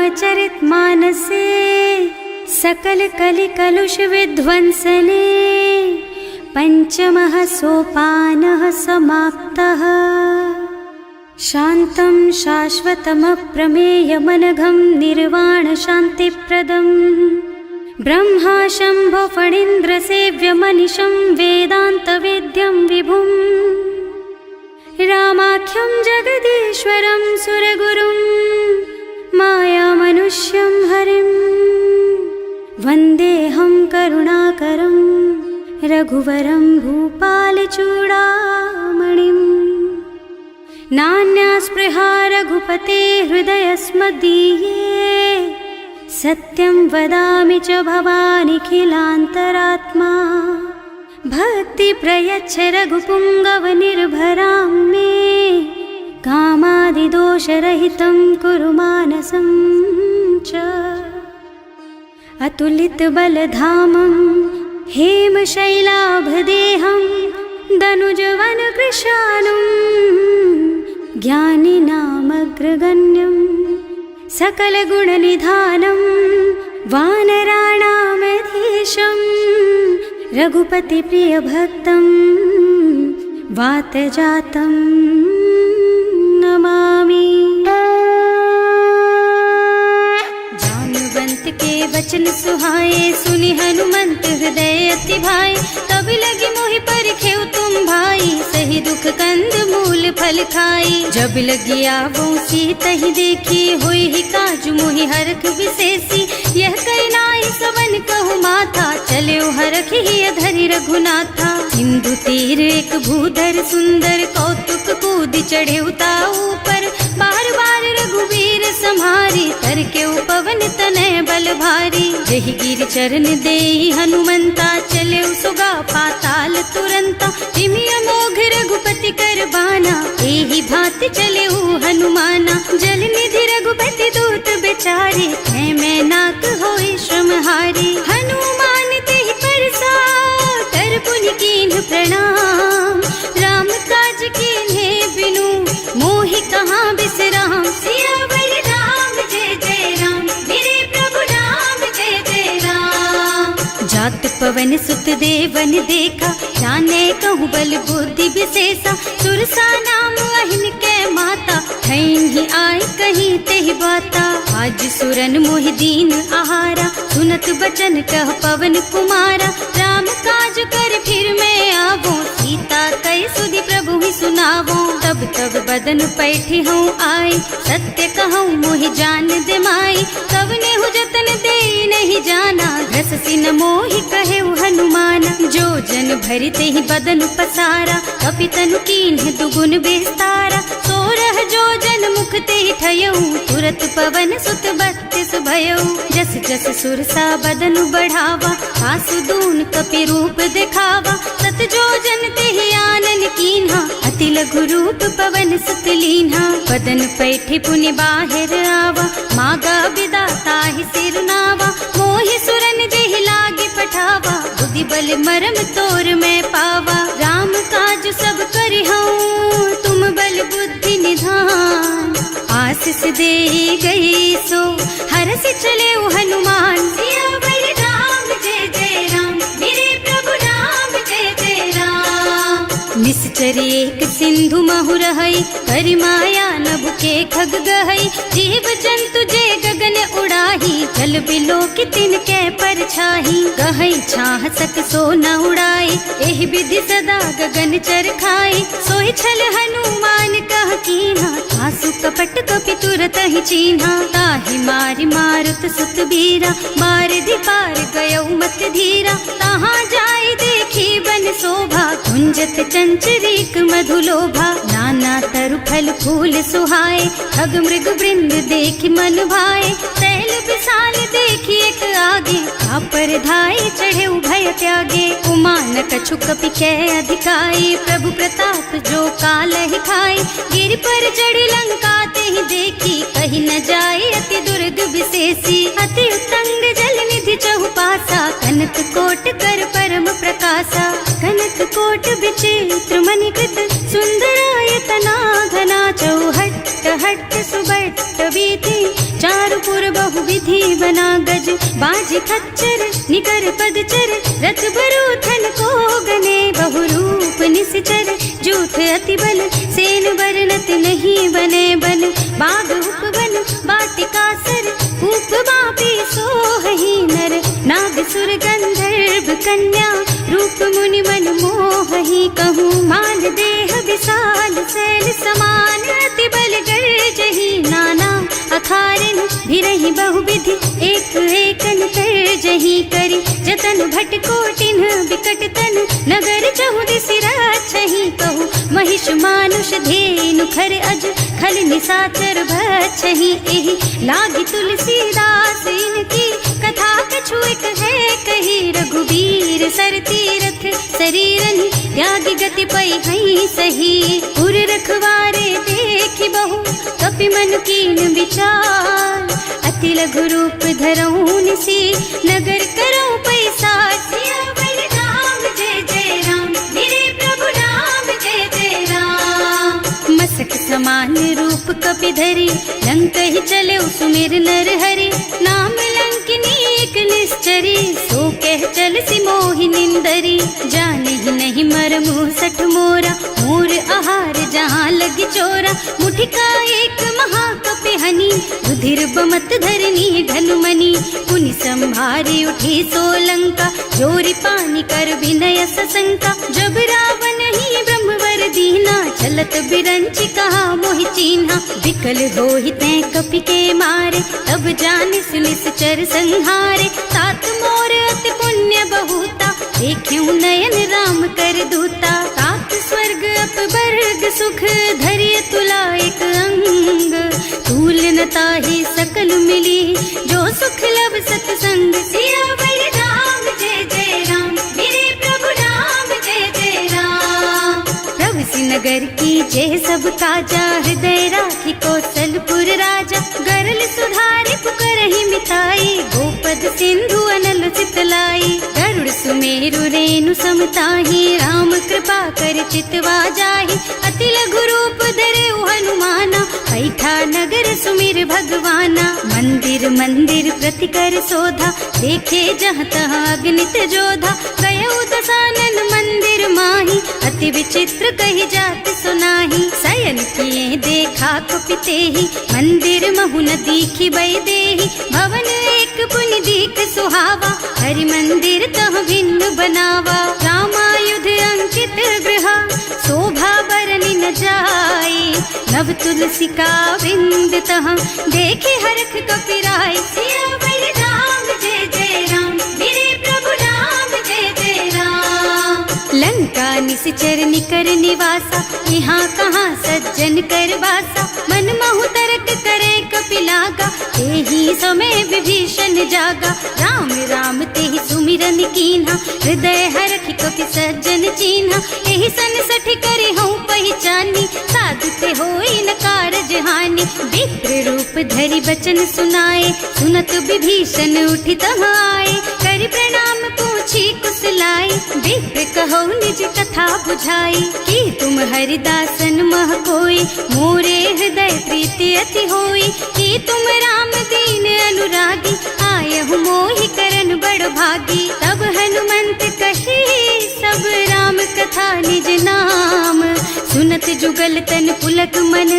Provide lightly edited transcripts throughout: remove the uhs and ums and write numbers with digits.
रामचरितमानसे सकल कलि कलुष विध्वंसने पंचमः सोपानः समाप्तः। शान्तं शाश्वतमप्रमेयमनघं निर्वाणशान्तिप्रदम् ब्रह्मा शम्भो फणीन्द्रसेव्यमनिशं वेदान्तवेद्यं विभुम् रामाख्यं जगदीश्वरं सुरगुरुं मायामनुष्यं हरिं वन्देऽहं करुणाकरं रघुवरं भूपालचूडामणिम्। नान्यास्पृहा रघुपते हृदयस्मदीये सत्यं वदामि च भवानिखिलान्तरात्मा। भक्ति प्रयच्छ रघुपुङ्गवनिर्भरां मे कामादिदोषरहितं कुरु मानसं च। अतुलितबलधामं हेमशैलाभदेहं दनुजवनकृशानुं ज्ञानिनामग्रगण्यं सकलगुणनिधानं वानराणामधीशं रघुपतिप्रियभक्तं वातजातं नमामि। जानुवंत के वचन सुहाए सुनि हनुमंत हृदय अति भाई। तब लगी मोहि परखेउ तुम भाई सही दुख कंद मूल फल खाई। जब लगी आवो सीतहि देखी होई ही काजु मोहि हरख विशेषी। यह करनाई सवन कहु माथा चले हरख ही धरि रघुनाथा। सिंधु तीर एक भूधर सुंदर कौतुक कूद चढ़े उताऊ पर। बार बार रघुवीर सम्हारी तर के पवन तनय बल भारी। जहि गिर चरण देहि हनुमंता चले सुगा पाताल तुरंता। तिमि अमोघ रघुपति कर बाना एहि भांति चले हनुमाना। जल निधि रघुपति दूत बेचारे है मैं नाक होई श्रमहारी। हनुमान तेहि परसा कर पुनि कीन्ह प्रणाम। राम काज कीन्हे बिनु मोहि कहाँ बिसराम। सियावर राम जय जय राम मेरे प्रभु राम जय जय राम। जात पवन सुत देवन देखा जाने कहूँ बल बुद्धि विशेषा। सुरसा नाम अहिन के माता ठैन ही आए कहीं तेहि बाता। आज सुरन मोहि दीन आहारा सुनत बचन कह पवन कुमारा। राम काज कर फिर मैं आवो सीता कई सुधि प्रभु ही सुनावो। तब तब बदन पैठी हूँ आई सत्य कहूँ मोहि जान दे माई। तब नेहु जतन दे नहीं जाना घस सिन मोहि कहे हनुमाना। जो जन भरते ही बदन पसारा कपितनु कीन्ह दुगुन बेस्तारा। सोरह जो जन मुख ते ठयऊ तुरत पवन सुत बत्तिस भयऊ। जस जस सुरसा बदन बढ़ावा आसु दून कपि रूप दिखावा। सत जो जन ते आनन कीन्हा अति लघु रूप पवन सुत लीन्हा। बदन पैठे पुनि बाहिर आवा मागा बिदा ताहि सिर नावा। मोहि सुरन जेहि लागे पठावा बुद्धि बल मरम तोर मैं पावा। राम काज सब करिहऊँ तुम बल बुद्धि निधान। आशीष दे गई सो हरस चले हनुमान। सियावर राम जय जय राम मेरे प्रभु राम जय जय राम। निश्चर एक सिंधु महु रहई करि माया नभ के खग गहई। जीव जंतु जे गगन उड़ाही जल बिलो की तिनके परछाही। गहई छाह सक सो न उड़ाई एहि विधि सदा गगन चर खाई। सोहि छल हनुमान कह कीन्हा आसु कपट कपि तुरत ही चीन्हा। ताहि मारि मारुत सुत बीरा मार दी पार गयऊ मत धीरा। तहाँ जाई देखी बन शोभा कुंजत चंचरीक मधुलोभा। नाना तरु फल फूल सुहाए खग मृग वृंद देखि मन भाए। तैल विशाल देखी एक आगे पर धाई चढ़े भय त्यागे। उमान कछु कपि कै अधिकाई प्रभु प्रताप जो काल ही खाई। गिर पर चढ़ी लंका ते ही देखी कहीं न जाए अति दुर्ग विशेषी। अति उत्तंग जल निधि चहुपासा कनक कोट कर परम प्रकाशा। कनक कोट विचित्र मणिकृत सुंदरायतना घना चौहट्ट हट्ट सुबट्ट बीती, चारुपुर बहुविधि बना गज, बाजी खच्चर निकर पदचर, रथ बरूथन को गने, बहुरूप निश्चर जूथ अति बल, सेन बरनत नहीं बने बन, बाग उपवन बाटिका सर, कूप बापी सोहहि नर, नाग सुर गंधर्व कन्या, रूप मुनि मन मोहहि, कहूँ माल देह विशाल शैल समान, अति बल गर्जहि नाना अखारन, भिरहि बहुविधि एक एकन तरजहि करि, जतन भट कोटिन बिकट तन, नगर चहुदिस रक्षहि, कहूँ महिष मानुष धेनु खर अज, खल निशाचर भक्षहि, एहि लागी तुलसीदास इनकी, कथा कछु एक है कही, रघुबीर सर तीरथ शरीरन, त्यागी गति पै हई सही, पुर रखवारे देखि बहु, कपि मन कीन विचार, अति लघु रूप धरऊं निसी, नगर करऊं पैसार, सियावर राम जय जय राम, मेरे प्रभु राम जय जय राम, मसक समान रूप कपि धरि, लंक ही चले सुमिर नर हरि, नाम लंकिनी एक निश्चरी, सो कह चल सी मोहि निंदरी, जाने ही नहीं मरमु सठ मोरा, मोर आहार जहाँ लगी चोरा, मुठिका एक महाकपि हनी, रुधिर बमत धरनी धनुमनी, पुनि संभारी उठी सोलंका, जोरी पानी कर विनय सशंका, जब रावण ही ब्रह्मवर दीना, चलत बिरंची कहा मोहि चीन्हा, विकल होहि तै कपि के मारे, तब जानिस निश्चर संहारे, तात मोर अति पुण्य बहुता, देखियो नयन राम कर दूता, तात स्वर्ग अपवर्ग सुख, धरिय तुला एक अंग, तूल न ताहि सकल मिली, जो सुख लब सतसंग, सियावर राम जय जय राम, मेरे प्रभु राम जय जय राम, प्रभु सी नगर की जय सब काजा, हृदय राखी कौशलपुर राजा, गरल सुधारि पुकारहि मिताई, गोपद सिंधु अनल चितलाई, गरुड़ सुमेरु रेणु समताहि, राम कृपा कर चितवा जाहि, अति लघु रूप धरे हनुमाना, बैठा नगर सुमिर भगवाना, मंदिर मंदिर प्रति कर शोधा, देखे जहाँ तहाँ अगणित जोधा, गयो दशानन मंदिर माही, अति विचित्र कही जात सुनाही, शयन किए देखा कुपितेहि, मंदिर महु न दीखि बै देहि, भवन एक पुनि दीख सुहावा, हरि मंदिर तह भिन्न बनावा, रामायुध अंकित गृहा, शोभा बरनि न जाए, नव तुलसी का वृंद तह, देखे हरख कपिराय, सियावर राम जय जय राम, मेरे प्रभु राम जय जय राम, लंका निश्चर निकर निवासा, यहाँ कहाँ सज्जन कर वासा, मन महु तरक करे कपि लागा, तेहि समय विभीषण जागा, राम राम तेहि सुमिरन कीन्हा, हृदय हरखि कपि सज्जन चीन्हा, एहि सन सठि करे हूँ पहचानी, साधु ते होई न कारज हानि, विप्र रूप धरि बचन सुनाए, सुनत विभीषण उठि तहाँ आए, करि प्रणाम पूछी कुशलाई, विप्र कहो निज कथा बुझाई, कि तुम हरिदासन मह कोई, मोरे हृदय प्रीति अति होई, कि तुम राम दीन अनुरागी, आयहु मोहि करन बड़ भागी, तब हनुमंत कही सब राम कथा निज नाम, सुनत जुगल तन पुलक मन,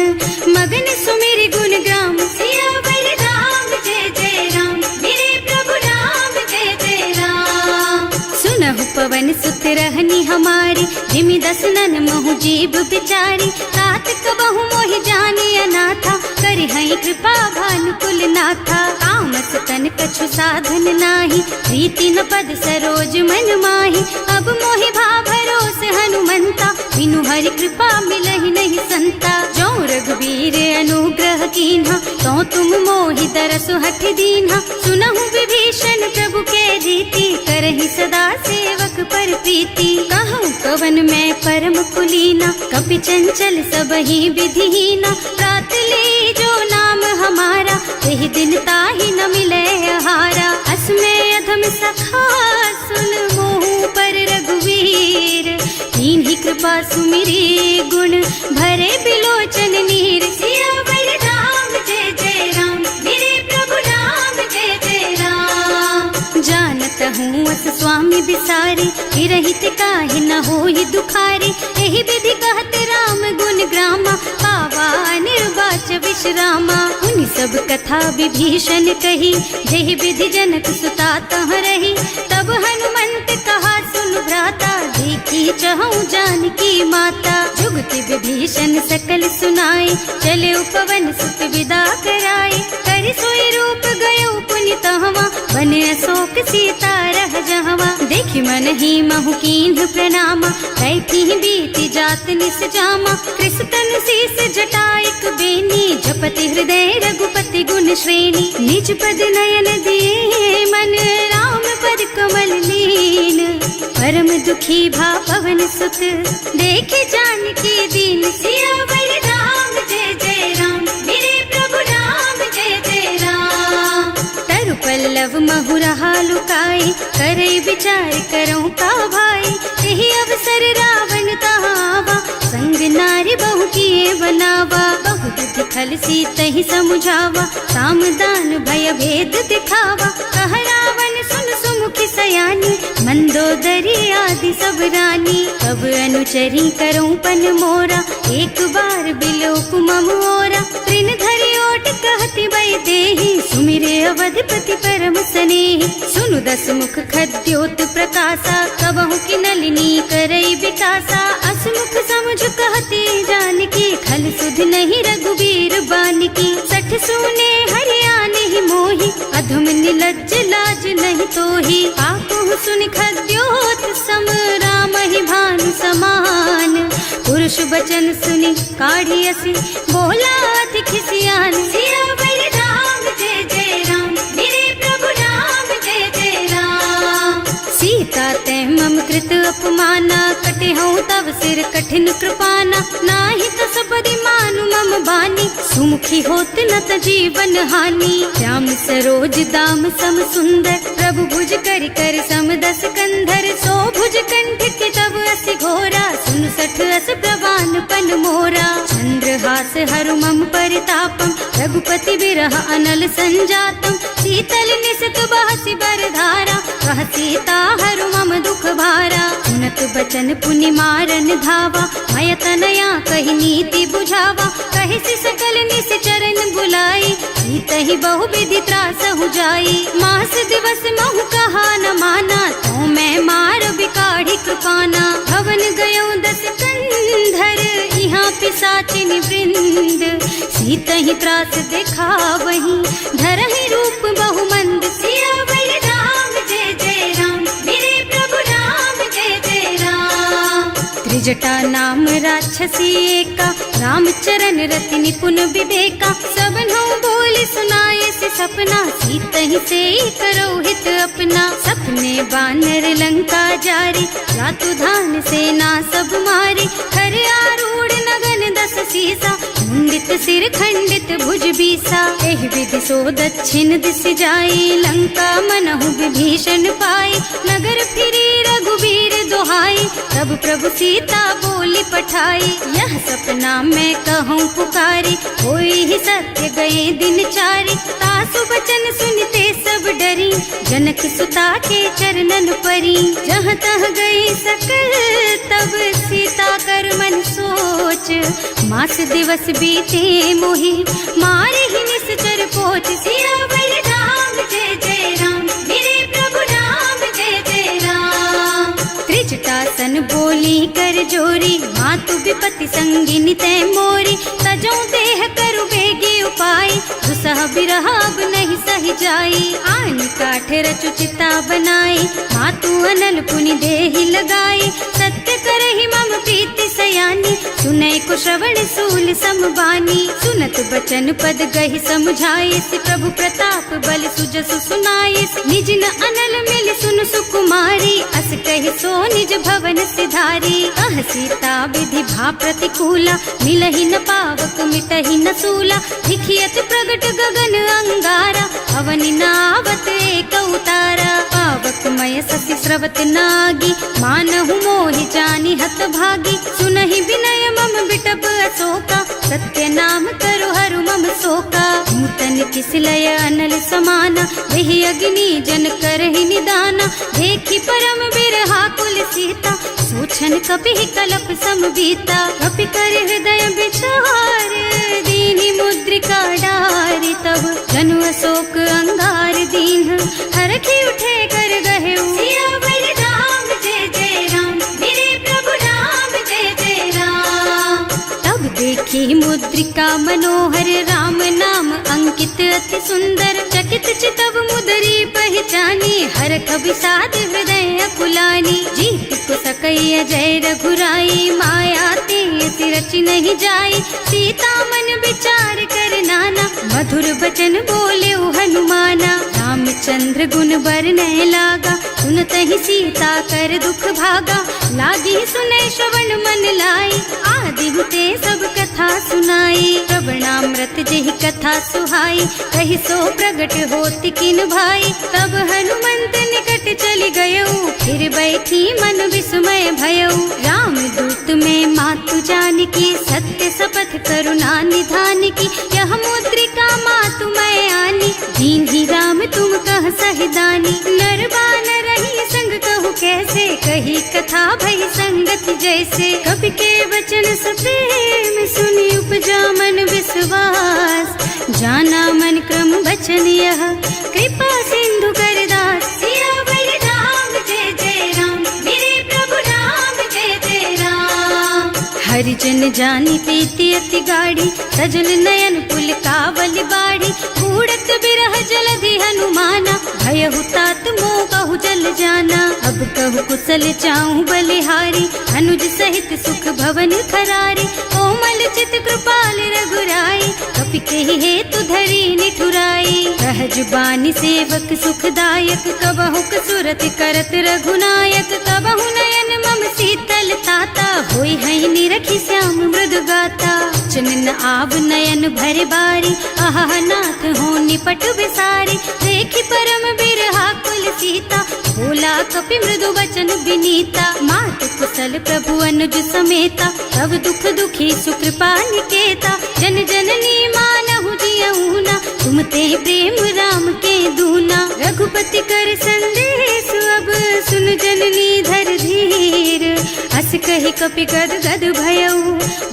मगन सुमिर गुण ग्राम, सियावर राम जय जय राम, मेरे प्रभु राम जय जय राम, सुनहु पवन सुत रहनी हमारी, जिमि दसनन महु जीव बिचारी, तात कबहु मोहि जानि अनाथा, करि हई कृपा भानुकुल नाथा, तामस तन कछु साधन नाही, प्रीति न पद सरोज मन माही, अब मोहि भा भरोस हनुमंता, बिनु हरि कृपा मिलहि नहीं संता, जो रघुबीर अनुग्रह कीन्हा, तो तुम मोहि दरसु हठ दीन्हा, सुनहु विभीषण प्रभु के रीति, करहि सदा सेवक पर प्रीति, कहूँ कवन मैं परम कुलीना, कपि चंचल सबहि विधिहीना, रात ले जो नाम हमारा, तेहि दिन ताहि न मिले आहारा, असमय अधम सखा सुन मोहु पर रघुवीर, कीन्ही कृपा सुमिरी गुण भरे बिलोचन नीर, सियावर बिसारी, रहित काहे न होई दुखारी। एहि विधि कहत राम गुण ग्रामा, पावा निर्वाच विश्रामा। उन सब कथा विभीषण कही, जेहि विधि जनक सुता तह रही। तब हनुमंत कहा सुन भ्राता, देखी चहु जानकी माता। जुगति विभीषण सकल सुनाए, चले उपवन सुत विदा कराए। कर सोई रूप गयो पुनि तहवा, बन अशोक सीता रह जहवा। देखि मन ही महु कीन्ह प्रणामा, कैथी बीति जात निस जामा। कृष्ण शीस जटाइक बेनी, जपति हृदय रघुपति गुण श्रेणी। निज पद नयन दिए मन, राम पद कमल लीन। परम दुखी भा पवन सुत, देखे जानकी दीन। सियावर राम जय जय राम, मेरे प्रभु राम जय जय राम। तरु पल्लव महु रहा लुकाई, करई विचार करऊं का भाई। यही अवसर रावण तहावा, संग नारी बहु किए बनावा। बहु बुद्धि खल सीतहि समुझावा, साम दान भय भेद दिखावा। कह रावण सुन सुमुखी सयानी, मंदोदरी आदि सब रानी। अब अनुचरी करऊं पन मोरा, एक बार बिलोक मम ओरा। तृण धरि ओट कहति भय देहि, सुमिरे अवधपति परम स्नेहि। सुनु दस मुख खद्योत प्रकाशा, कबहु की नलिनी करई विकासा। असमुख समझ कहती जानकी, खल सुध नहीं रघुबीर बानकी। सठ सूने हरियाणा ही मोही, अधम निलज्ज लाज नहीं तोही। आपहु सुन खद्योत सम, राम ही भानु समान। पुरुष बचन सुनि काढ़ी असी, बोला अति खिसियान। सियावर राम जय जय राम, मेरे प्रभु राम जय जय राम। सीता ते मम कृत अपमाना, कटे हूँ तब सिर कठिन कृपाना। नाही तो सबरी मानु मम बानी, सुमुखी होत न त जीवन हानि। श्याम सरोज दाम सम सुंदर, प्रभु भुज कर कर सम दस कंधर। सो भुज कंठ के तब अस घोरा, सुन सठ अस प्रवान पन मोरा। चंद्रहास हरु मम परितापम, रघुपति विरह अनल संजातम। शीतल निसत बहसि बरधारा, कह सीता हरु मम दुख भारा। सुनत बचन पुनि मारन धावा, मय तनया कहि नीति बुझावा। कहि सकल निस चरण बुलाई, सीतहि बहु विधि त्रास हो जाई। मास दिवस महु कहा न माना, तो मैं मार बिकाढ़ी कृपाना। भवन गयो दस कंधर, यहाँ पिशाचिनी वृंद। सीतहि त्रास देखा वहीं, धरहि रूप बहु मंद। सियावर राम जय जय राम, मेरे प्रभु राम जय जय राम। त्रिजटा नाम राक्षसी एका, राम चरण रति निपुण विवेका। सबनो बोल सुनाए से सपना, सीतहि से करो हित अपना। सपने बानर लंका जारी, रातु धान सेना सब मारी। खर आरूढ़ नगन दस सीसा, मुंडित सिर खंडित भुज बीसा। एहि विधि सो दक्षिण दिस जाई, लंका मनहु विभीषण पाई। नगर फिरी रघुबीर दुहाई, तब प्रभु सीता बोली पठाई। यह सपना मैं कहूँ पुकारी, होई ही सत्य गए दिन चारी। तासु बचन सुनते सब डरी, जनक सुता के चरणन परी। जहाँ तह गई सकल तब सीता कर मन सोच। मास दिवस बीते मोहि, मारे ही निश्चर पोच। सियावर राम जय जय राम, मेरे प्रभु राम जय जय राम। त्रिजटासन बोली कर जोरी, मातु विपति संगिनी तै मोरी। तजो देह करु बेगी उपाय, दुसह बिरह अब नहीं सही जाई। आन काठ रचु चिता बनाई, मातु अनल पुनि देहि लगाई। सत्य करहि मम प्रीति सयानी, सुनै को श्रवण सूल समबानी। सुनत बचन पद गहि समझाइस, प्रभु प्रताप बल सुजसु सुनाइस। निज न अनल मिल सुन सुकुमारी, अस कहि सो निज भवन सिधारी। कह सीता विधि भा प्रतिकूला, मिलहि न पावक मिटहि न सूला। दिखियत प्रगट गगन अंगारा, अवनि नावत एक उतारा। पावक मय ससि स्रवत नागी, मानहु मोहि जानि हत भागी। सुनहि विनय मम बिटप अशोका, सत्य नाम करु हरु मम शोका। नूतन की विसलय अनल समाना, वही अग्नि जन करहि निदाना, देखी परम बिरहा कुल सीता, सोचन कपि कलप सम बीता, कपि कर हृदय विचार, दीनी मुद्रिका डारी, तब जनु अशोक अंगार दीन, हरखी उठे कर गहे सियावर राम जय जय राम, मेरे प्रभु राम जय जय राम। तब देखी मुद्रिका मनोहर, राम नाम अंकित अति सुंदर, चकित चितव मुदरी पहचानी, हरख विषाद हृदय अकुलानी, जीत को सकैया जय रघुराई, माया ते रचि नहीं जाई, सीता मन विचार कर नाना, मधुर बचन बोले हनुमाना, रामचंद्र गुण बरनय लागा, सुनत ही सीता कर दुख भागा, लागी सुने श्रवण मन लाई, आदि ते सब कथा सुनाई, श्रवणामृत जेहि कथा सुहाई, कहि सो प्रगट होति किन भाई, तब हनुमंत निकट चली गयऊ, फिर बैठी मन विस्मय भयऊ, राम दूत में मातु जानकी, सत्य शपथ करुणा निधान की, यह मुद्रिका मातु मैं आनी, दीन ही राम तुम कह सहिदानी, नर बानर रही संग कहु कैसे, कही कथा भई संगत जैसे, कवि के वचन सप्रेम सुनी उपजा मन विश्वास, जाना मन क्रम वचन यह, कृपा सिंधु कर दास, सियावर राम जय जय राम, मेरे प्रभु राम जय जय राम। हरिजन जानी प्रीति अति गाढ़ी, सजल नयन पुल कावल बाढ़ी, बूढ़त बिरह जलधि हनुमाना, भयहु तात मोह कहु जल जाना, अब कहु कुशल चाहूं बलिहारी, अनुज सहित सुख भवन खरारी, कोमल चित कृपाल रघुराई, कपि केहि हेतु धरी निठुराई, सहज बानी सेवक सुखदायक, कबहु कसुरत करत रघुनायक, कबहु नयन मम शीतल ताता, होई है निरखी श्याम मृदु गाता, चनन आव नयन भर बारी, आहा नाथ हो निपट विसारी, देखी परम बिरहा कुल सीता, बोला कपि मृदु वचन विनीता, मात कुशल प्रभु अनुज समेता, तब दुख दुखी सुकृपा निकेता, जन जननी मानहु जियऊना, तुम ते प्रेम राम के दूना, रघुपति कर संदेश अब सुन जननी धर धीर, हस कहि कपि गद गद भयऊ,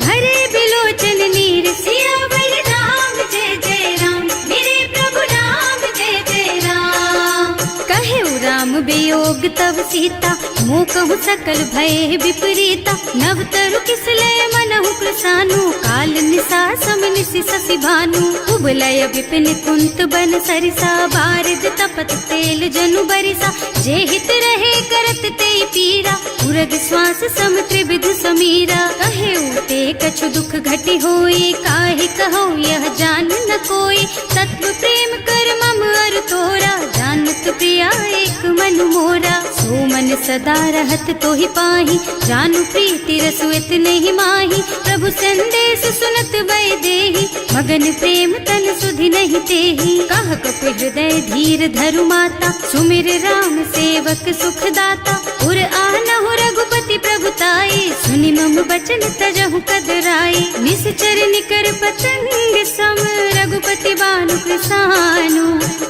भरे बिलोचन नीर, सियावर राम जय जय राम, मेरे प्रभु राम जय जय राम। कहेउ राम वियोग तब सीता, मोह कहु सकल भय विपरीता, नव तरु किसलय मनहु कृसानु, काल निसा सम निसि शशि भानु, उबलय विपिन कुंत बन सरिसा, बारिद तपत तेल जनु बरिसा, जे हित रहे करत ते पीरा, उरग श्वास सम त्रिविध समीरा, कहेउ ते कछु दुख घटी होई, काहि कहो यह जान न कोई, तत्व प्रेम कर मम अर तोरा, जानत प्रिया एक मन मोरा, सो मन सदा रहत तोहि पाही, जानु प्रीति रसु इतने ही माही, प्रभु संदेश सुनत वै देही, मगन प्रेम तन सुधि नहीं तेही, कह कपि हृदय धीर धरु माता, सुमिर राम सेवक सुख दाता, उर आनहु रघुपति प्रभुताई, सुनि मम बचन तजहु कदराई, निश्चर निकर पतंग सम, रघुपति बानु कृसानु,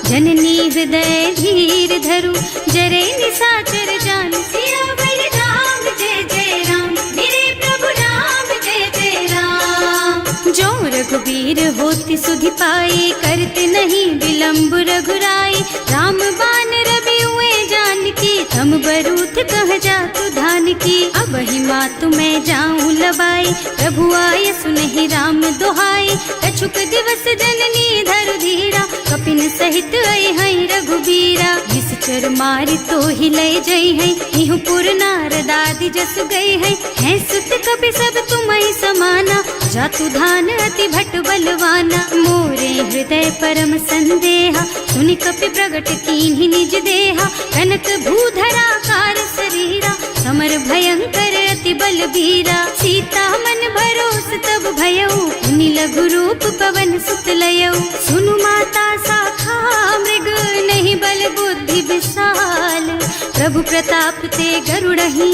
जननी हृदय धीर धरु, जरे निशाचर जान, सियावर राम जय जय राम, मेरे प्रभु राम जय जय राम। जो रघुबीर होति सुधि पाई, करते नहीं विलंब रघुराई, राम बान रवि हुए जानकी, थम बरूथ कह जातु धान की, अब ही मातु मैं जाऊं लबाई, प्रभु आय सुनहि राम दोहाई, कछुक दिवस जननी धरु धीरा, कपिन सहित आई है रघुबीरा, निश्चर मारि तो ही लय जई है, इहु पुर नारद आदि जस गई है सुत कपि सब तुम्हि समाना, जातु धान अति भट बलवाना, मोरे हृदय परम संदेहा, सुनि कपि प्रगट कीन्हि निज देहा, कनक भूधरा कार शरीरा, समर भयंकर अति बलबीरा, सीता मन भरोस तब भयऊ, मुनि लघु रूप पवन सुत लयऊ, सुनु माता शाखा मृग नहीं बल बुद्धि विशाल, प्रभु प्रताप ते गरुड़हि,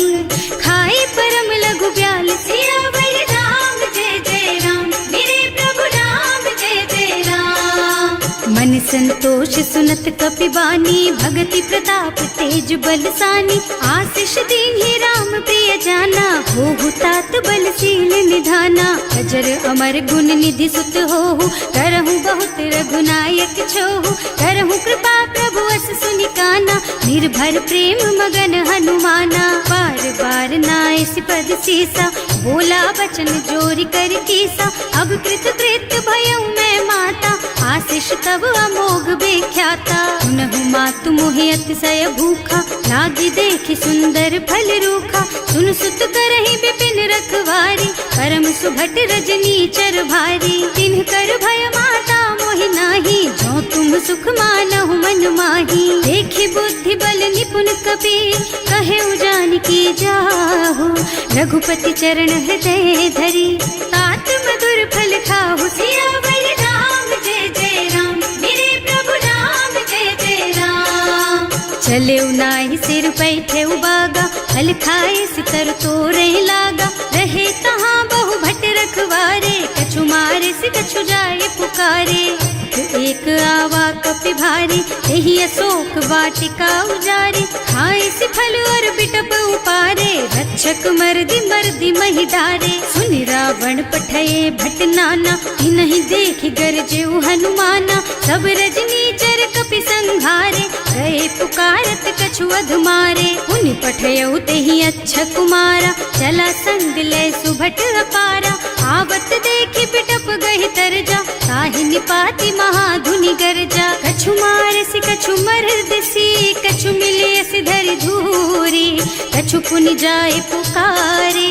खाई परम लघु ब्याल, सियावर राम जय जय राम, मेरे प्रभु राम जय जय राम। संतोष सुनत कपिबानी, भगति प्रताप तेज बलसानी। आशीष दीन्हि राम प्रिय जाना, होहु तात बलशील निधाना। अजर अमर गुण निधि सुत होहु, करहु बहुत रघुनायक छोहु। करहु कृपा प्रभु अस सुनि काना, निर्भर प्रेम मगन हनुमाना। बार बार नाइस पद सीसा, बोला बचन जोरि कर कीसा। अब कृत कृत्य भयउ मैं माता, आशीष तब अमोघ बेख्याता। सुनहु मातु मोहि अतिशय भूखा, लागी देखि सुंदर फल रूखा। सुन सुत करहि विपिन रखवारी, परम सुभट रजनी चर भारी। तिन्ह कर भय माता मोहि नाही, जो तुम सुख मानहु मन माही। देखि बुद्धि बल निपुण कबीर, कहे जानकी जाहु। रघुपति चरण हृदय धरी, तात मधुर फल खाहु। सियावर राम जय जय राम, मेरे प्रभु राम जय जय राम। चले नाहि सिर पैठे बागा, फल खाए सितर तोरे लागा। रहे तहाँ बहु भट रखवारे, कछु मारे से कछु जाए पुकारे। एक आवा कपि भारी, यही अशोक वाटिका उजारी। खाए से फल और बिटप उपारे, रक्षक मर्दी मर्दी महि डारे। सुनि रावण पठये भट नाना, तिन्हि देखि गरजेउ हनुमाना। सब रजनी चर कपि संघारे, गए पुकारत कछु अधमारे। उनि पठयउ तेहि अच्छा कुमारा, चला संग ले सुभट अपारा। आवत देखि बिटप गहि तरजा, ताहि निपाति महाधुनि गरजा। कछु मारसि कछु मरदसी, कछु मिलियसि धरि धूरी। कछु पुनि जाए पुकारे,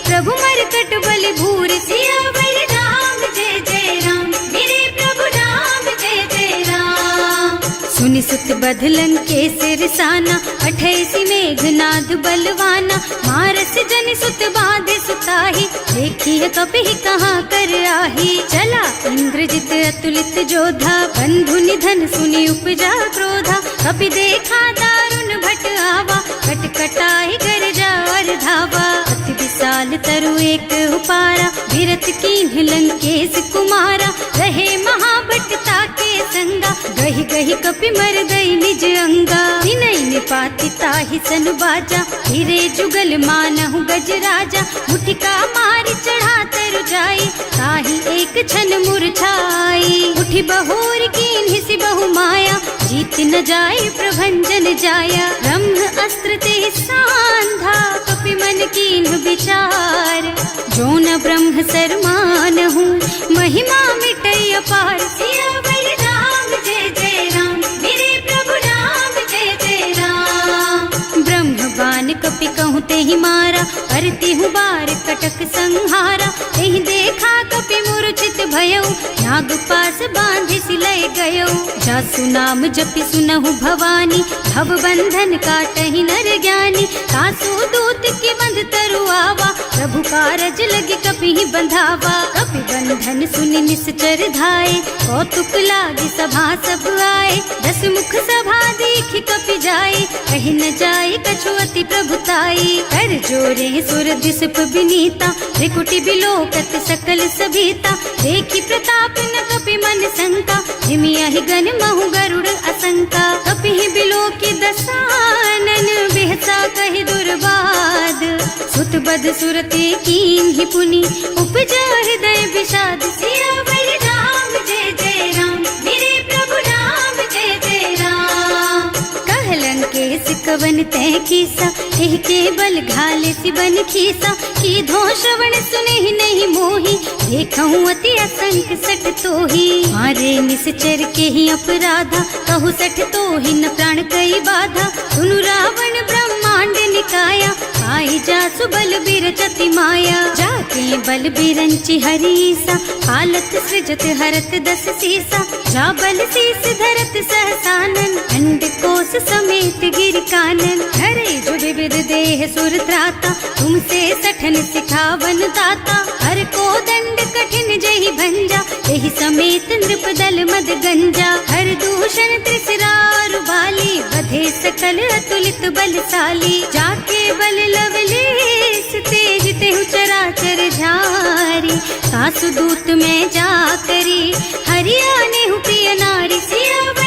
प्रभु मरकट बलि भूरि। सियावर राम जय जय राम, मेरे प्रभु राम जय जय राम। सुनि सुत बधलन के सिरसाना, अठैसी मेघनाद बलवाना। मारस जनि सुत बाधे सुताही, देखिए कपि कहाँ कर आही। चला इंद्रजित अतुलित जोधा, बंधु निधन सुनि उपजा क्रोधा। कपि देखा दारुण भट आवा, कटकटाई गरजा और धावा। अति विशाल तरु एक उपारा, विरत कीन्ह लंकेश कुमारा। रहे महाभट ताके संगा, गहि गहि कपि मर गई निज अंगा। तिनहि निपाति ताहि सन बाजा, हिरे जुगल मानहु गज राजा। मुठिका मारि चढ़ा तरु जाई, ताहि एक छन मुरझाई। उठि बहोर कीन्हि सि बहु माया, जीत न जाय प्रभंजन जाया। ब्रह्म अस्त्र ते सांधा, कपि मन कीन्ह विचार। जो न ब्रह्म सर मानहु, महिमा मिटै अपार। सियावर राम जय जय राम, मेरे प्रभु राम जय जय राम। ब्रह्म बान कपि कहूँ तेहि मारा, करती हूँ बार कटक संहारा। तेहि देखा कपि मूर्छित भयउ, नाग पास बांधि सिलय गयउ। जासु नाम जपि सुनहु भवानी, भव बंधन काटहि नर ज्ञानी। तासु दूत के बंध तरु आवा, प्रभु कारज लगे कपि ही बंधावा। कपि बंधन सुनि निश्चर धाये, कौतुक लागी सभा सब आए। दस मुख सभा देखि कपि जाए, कहि न जाए कछु अति प्रभुताई। कर जोरे सुर दिसप विनीता, त्रिकुटी बिलोकत सकल सभीता। देखि प्रताप न कपि मन शंका, हिमियाहि गन महु गरुड़ असंका। कपि ही बिलोकि दसानन, बिहसा कहि दुर्बाद। सुत बद सुरते कीन्हि पुनि, उपजा हृदय विषाद। सियावर राम जय जय राम, मेरे प्रभु राम जय जय राम। कहलन केस कवन तै कीसा, एहि के बल घाले सि बन खीसा। कीधो श्रवण सुनहि नहीं मोहि, देखहु अति असंख सठ तोहि। मारे निश्चर के ही अपराधा, कहु सठ तोहि न प्राण कई बाधा। सुनु रावण ब्रह्मांड निकाया, पाई जासु बल बिरचति माया। जाके बल बिरंचि हरीसा, हालत सृजत हरत दस सीसा। जा बल शीस धरत सहसानन, अंड कोस समेत गिर कानन। हरे जो विविध देह सुर त्राता, तुमसे सठन सिखावन दाता। हर को दंड कठिन जहि भंजा, यही समेत नृप दल मद गंजा। हर दूषण त्रिसरारु बाली, बधे सकल अतुलित बलशाली। जाके बल लवलेस तेज तेहु चराचर झारी। सासु दूत में जा करी, हरियाणे हु प्रिय नारी। सियावर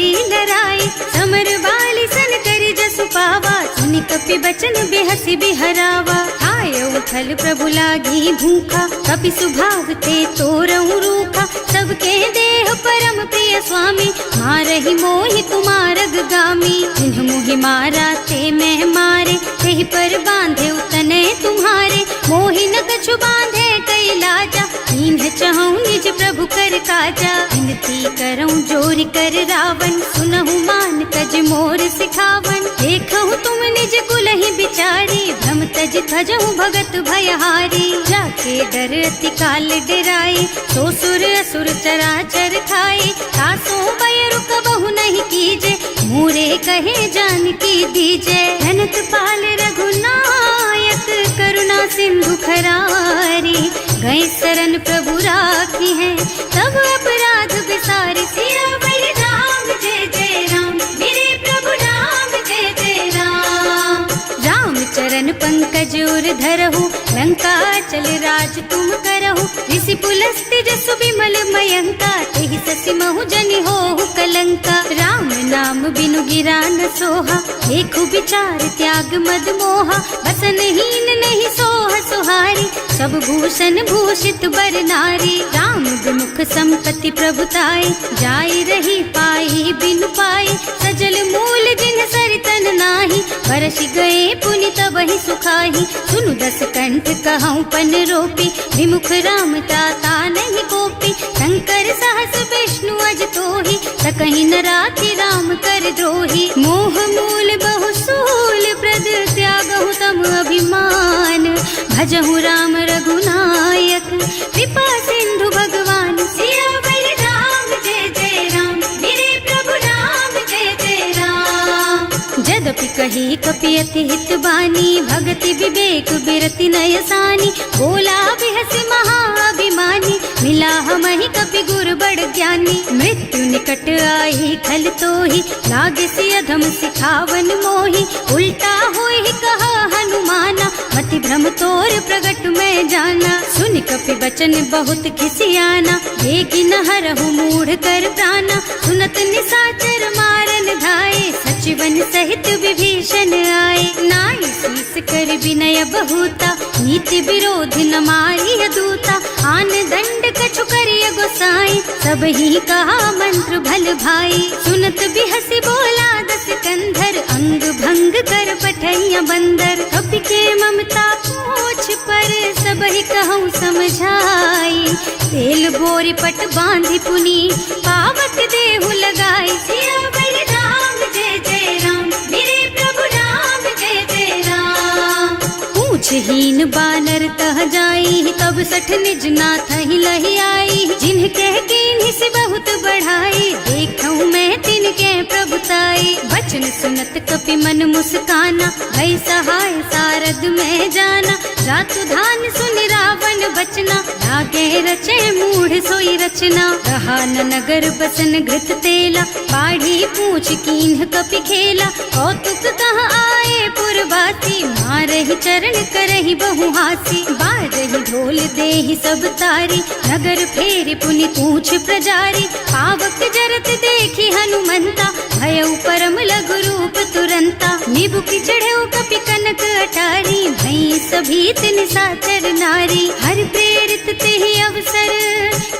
बलि डराए। समर बाली सन कर जसु पावा, सुनि कपि बचन बेहसी बिहरावा। आय उठल प्रभु लागी भूखा, कपि सुभाव ते तोरऊ रूखा। सबके देह परम प्रिय स्वामी, मारहि मोहि तुमारग गामी। जिन्ह मोहि मारा ते मैं मारे, तेहि पर बांधे उतने तुम्हारे। मोहि न कछु बांधे कई लाजा, इन्ह चहु निज प्रभु कर काजा। विनती करऊं जोरि कर रावण, सुनहु मान तज मोर सिखावन। देखहु तुम निज कुलहि बिचारी, भ्रम तज थजहु भगत भयहारी। जाके डर अति काल डराए, सो सुर असुर चराचर खाए। तासो भय रुक बहु नहीं कीजे, मोरे कहे जानकी दीजे। धनत पाल रघुनायक, करुणा सिंधु खरारी। गए शरण प्रभु राखी है, तब अपराध बिसारी। सिया बलि राम जय जय राम, मेरे प्रभु राम जय जय राम। राम चरण पंकज उर धरहु, लंका चल राज तुम करहु। ऋषि पुलस्त्य जसु बिमल मयंका, तेहि ससि महु जनि होहु कलंका। राम नाम बिनु गिरा न सोहा, देखु विचार त्याग मद मोहा। बसनहीन नहीं सोह सुहारी, सब भूषण भूषित बर नारी। राम विमुख संपत्ति प्रभुताई, जाई रही पाई बिनु पाई। सजल मूल जिन सरितन नाही, बरसि गए पुनि तबहि सुखाही। सुनु दस कंठ कहऊँ पन रोपी, विमुख राम ताता नहीं कोपी। शंकर सहस विष्णु अज तोहि, सकहि न राखि राम कर द्रोही। मोह मूल बहु सूल प्रद, त्यागहु तम अभिमान। भजहु राम रघुनायक, कृपा सिंधु भगवान। सिया बलि राम जय जय राम, मेरे प्रभु राम जय जय राम। जदपि कही कपि अति हित बानी, भगति विवेक बिरति नय सानी। बोला बिहसि महाअभिमानी, मिला हमहि कपि गुर बड़ ज्ञानी। मृत्यु निकट आई खल तोहि, लागे सि अधम सिखावन मोहि। उल्टा होई कहा हनुमाना, मति भ्रम तोर प्रगट में जाना। सुनि कपि बचन बहुत खिसियाना, देगी न हरहु मूढ़ कर प्राणा। सुनत निशाचर मारन धाये, सचिवन सहित विभीषण आए। नाई शीस कर विनय बहुता, नीति विरोध न मारिय दूता। आन दंड कछु करिय गोसाई, सब ही कहा मंत्र भल भाई। सुनत बिहसि बोला दस कंधर, अंग भंग कर पठैया बंदर। कपि के ममता पूछ पर, सब ही कहूँ समझाई। तेल बोरी पट बांधि पुनी, पावक देहु लगाई। सिया बलि राम जय जय राम, मेरे प्रभु राम जय जय राम। पूछहीन बानर तह जाई, तब सठ निज नाथ ही लही आई। जिन्ह कह कीन्हि से बहुत बढ़ाई, देखऊँ मैं तिनके प्रभुताई। वचन सुनत कपि मन मुस्काना, भई सहाय सारद में जाना। जातु धान सुनि रावण बचना, लागे रचे मूढ़ सोई रचना। रहा न नगर बसन घृत तेला, बाढ़ी पूछ कीन्ह कपि खेला। कौतुक कह आए पुरवासी, मारहि चरण करहि बहु हासी। बाजहि ढोल देहि सब तारी, नगर फेरि पुनि पूछ प्रजारी। पावक जरत देखि हनुमंता, भयउ परम लघु रूप तुरंता। निबुकि चढ़ऊ कपि कनक अटारी, भई सभीत निशाचर नारी। हर प्रेरित तेहि अवसर,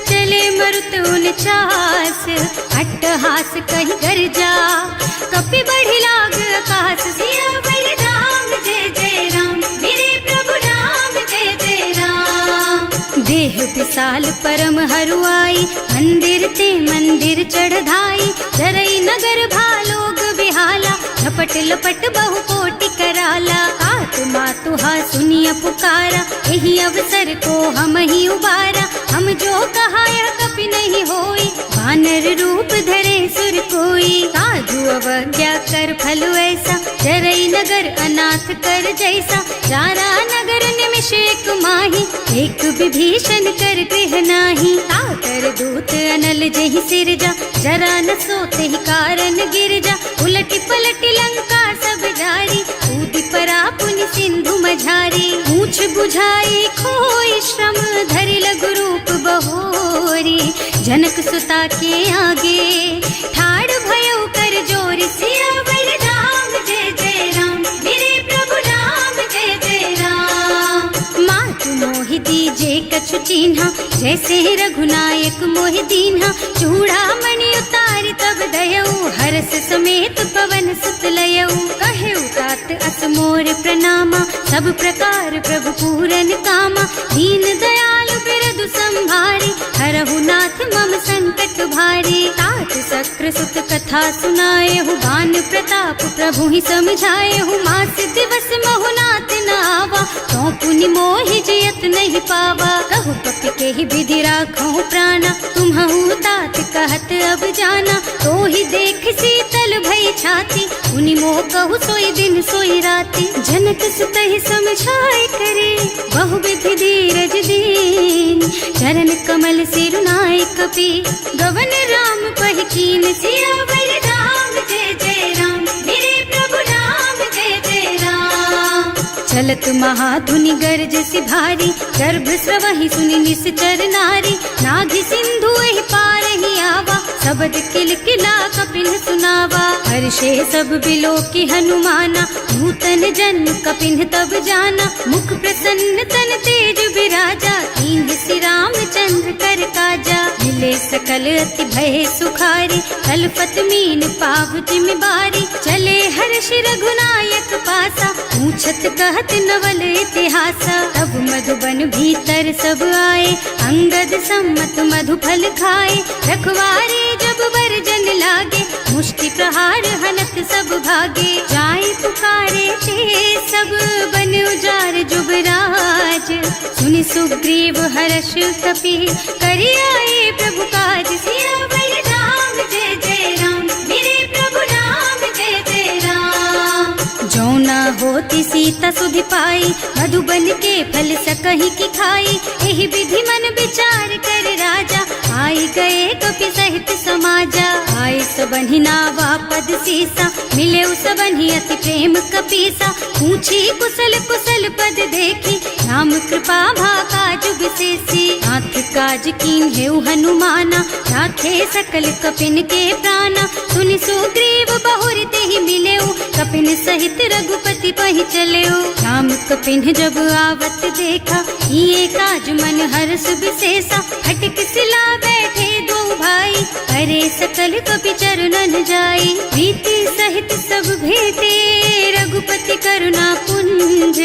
चले मरुत उनचास। अट्टहास कहि गर्जा, कपि बढ़ि लाग आकाश। सिया बलि राम जय जय राम, मेरे प्रभु राम जय जय राम। देह विशाल परम हरुआई, मंदिर ते मंदिर चढ़धाई। जरई नगर भालोग बिहाला, झपट लपट बहु कोटि कराला। आत्मा तुहा सुनिय पुकारा, यही अवसर को हम ही उबारा। हम जो कहा यह कपि नहीं होई, वानर रूप धरे सुर कोई। साधु अवज्ञा कर फल ऐसा, जरई नगर अनाथ कर जैसा। जारा नगर निमिष एक माही, एक विभीषण कर गृह नाही। ताकर दूत अनल जहि सिरजा, जरा न सोते ही कारण गिरजा। उलटी पलटी लंका सब जारी, कूदि परा पुनि सिंधु मझारी। पूछ बुझाई खोई श्रम, धरि लघु रूप बहोरी। जनक सुता के आगे ठाड़ भयो चीन्हा, जैसे रघुनायक मोहि दीन्हा। चूड़ामणि उतारि तब दयऊ, हरस समेत पवन सुत लयऊ। कहे तात अस मोर प्रणामा, सब प्रकार प्रभु पूरन कामा। दीन दयालु बिरदु संभारी, हरहु नाथ मम संकट भारी। तात सक्र सुत कथा सुनाए हूँ, गान प्रताप प्रभु ही समझाए हूँ। मास दिवस महु नाथ न आवा, तो पुनि मोहि जियत नहीं पावा। कहु पति के ही विधि राखो प्राणा, तुम्हु तात कहत अब जाना। तो ही देख शीतल भई छाती, उनि मोह कहु सोई दिन सोई राती। जनक सुत ही समझाए करे, बहु विधि धीरज दीन। चरण कमल सिरुनाए कपि, गवन राम पहि कीन। सियावर राम जय जय राम, मेरे प्रभु राम जय जय राम। चलत महाधुनि गर्ज सि भारी, गर्भ स्रवहि सुनि निश्चर नारी। नाभि सिंधु एहि पार ही आवा, शबद किलकिला कपिन सुनावा। हर्षे सब बिलो की हनुमाना, नूतन जन्म कपिन तब जाना। मुख प्रसन्न तन तेज विराजा, कीन्ह सि रामचंद्र कर काजा। मिले सकल अति भय सुखारी, कलपत मीन पाव जिम बारी। चले हर्ष रघुनायक पासा, पूछत कहत नवल इतिहासा। तब मधुबन भीतर सब आए, अंगद सम्मत मधु फल खाए। रखवारे जब बरजन लागे, मुष्टि प्रहार हनक सब भागे। जाय पुकारे ते सब बन उजार जुबराज। सुनि सुग्रीव हर्ष कपि, करि आए प्रभु काज। सियावर राम जय जय राम, मेरे प्रभु राम जय जय राम। जो न होती सीता सुधि पाई, मधुबन के फल सकहि की खाई। एहि विधि मन विचार कर राजा, आई गए कपि सहित समाजा। आए सबहि नावा पद सीसा, मिले सबहि अति प्रेम कपीसा। पूछी कुशल कुशल पद देखी, राम कृपा भाका जुग विशेषी। नाथ काज कीन्हेउ हनुमाना, राखे सकल कपिन के प्राणा। सुनि सुग्रीव बहुर तेहि मिलेउ, कपिन सहित रघुपति पहि चलेउ। राम कपिन जब आवत देखा, ये काज मन हर्ष विशेषा। हटिक सिला बैठे दो भाई, करे सकल कपि चरणन जाई। प्रीति सहित सब भेटे, रघुपति करुणा पुंज।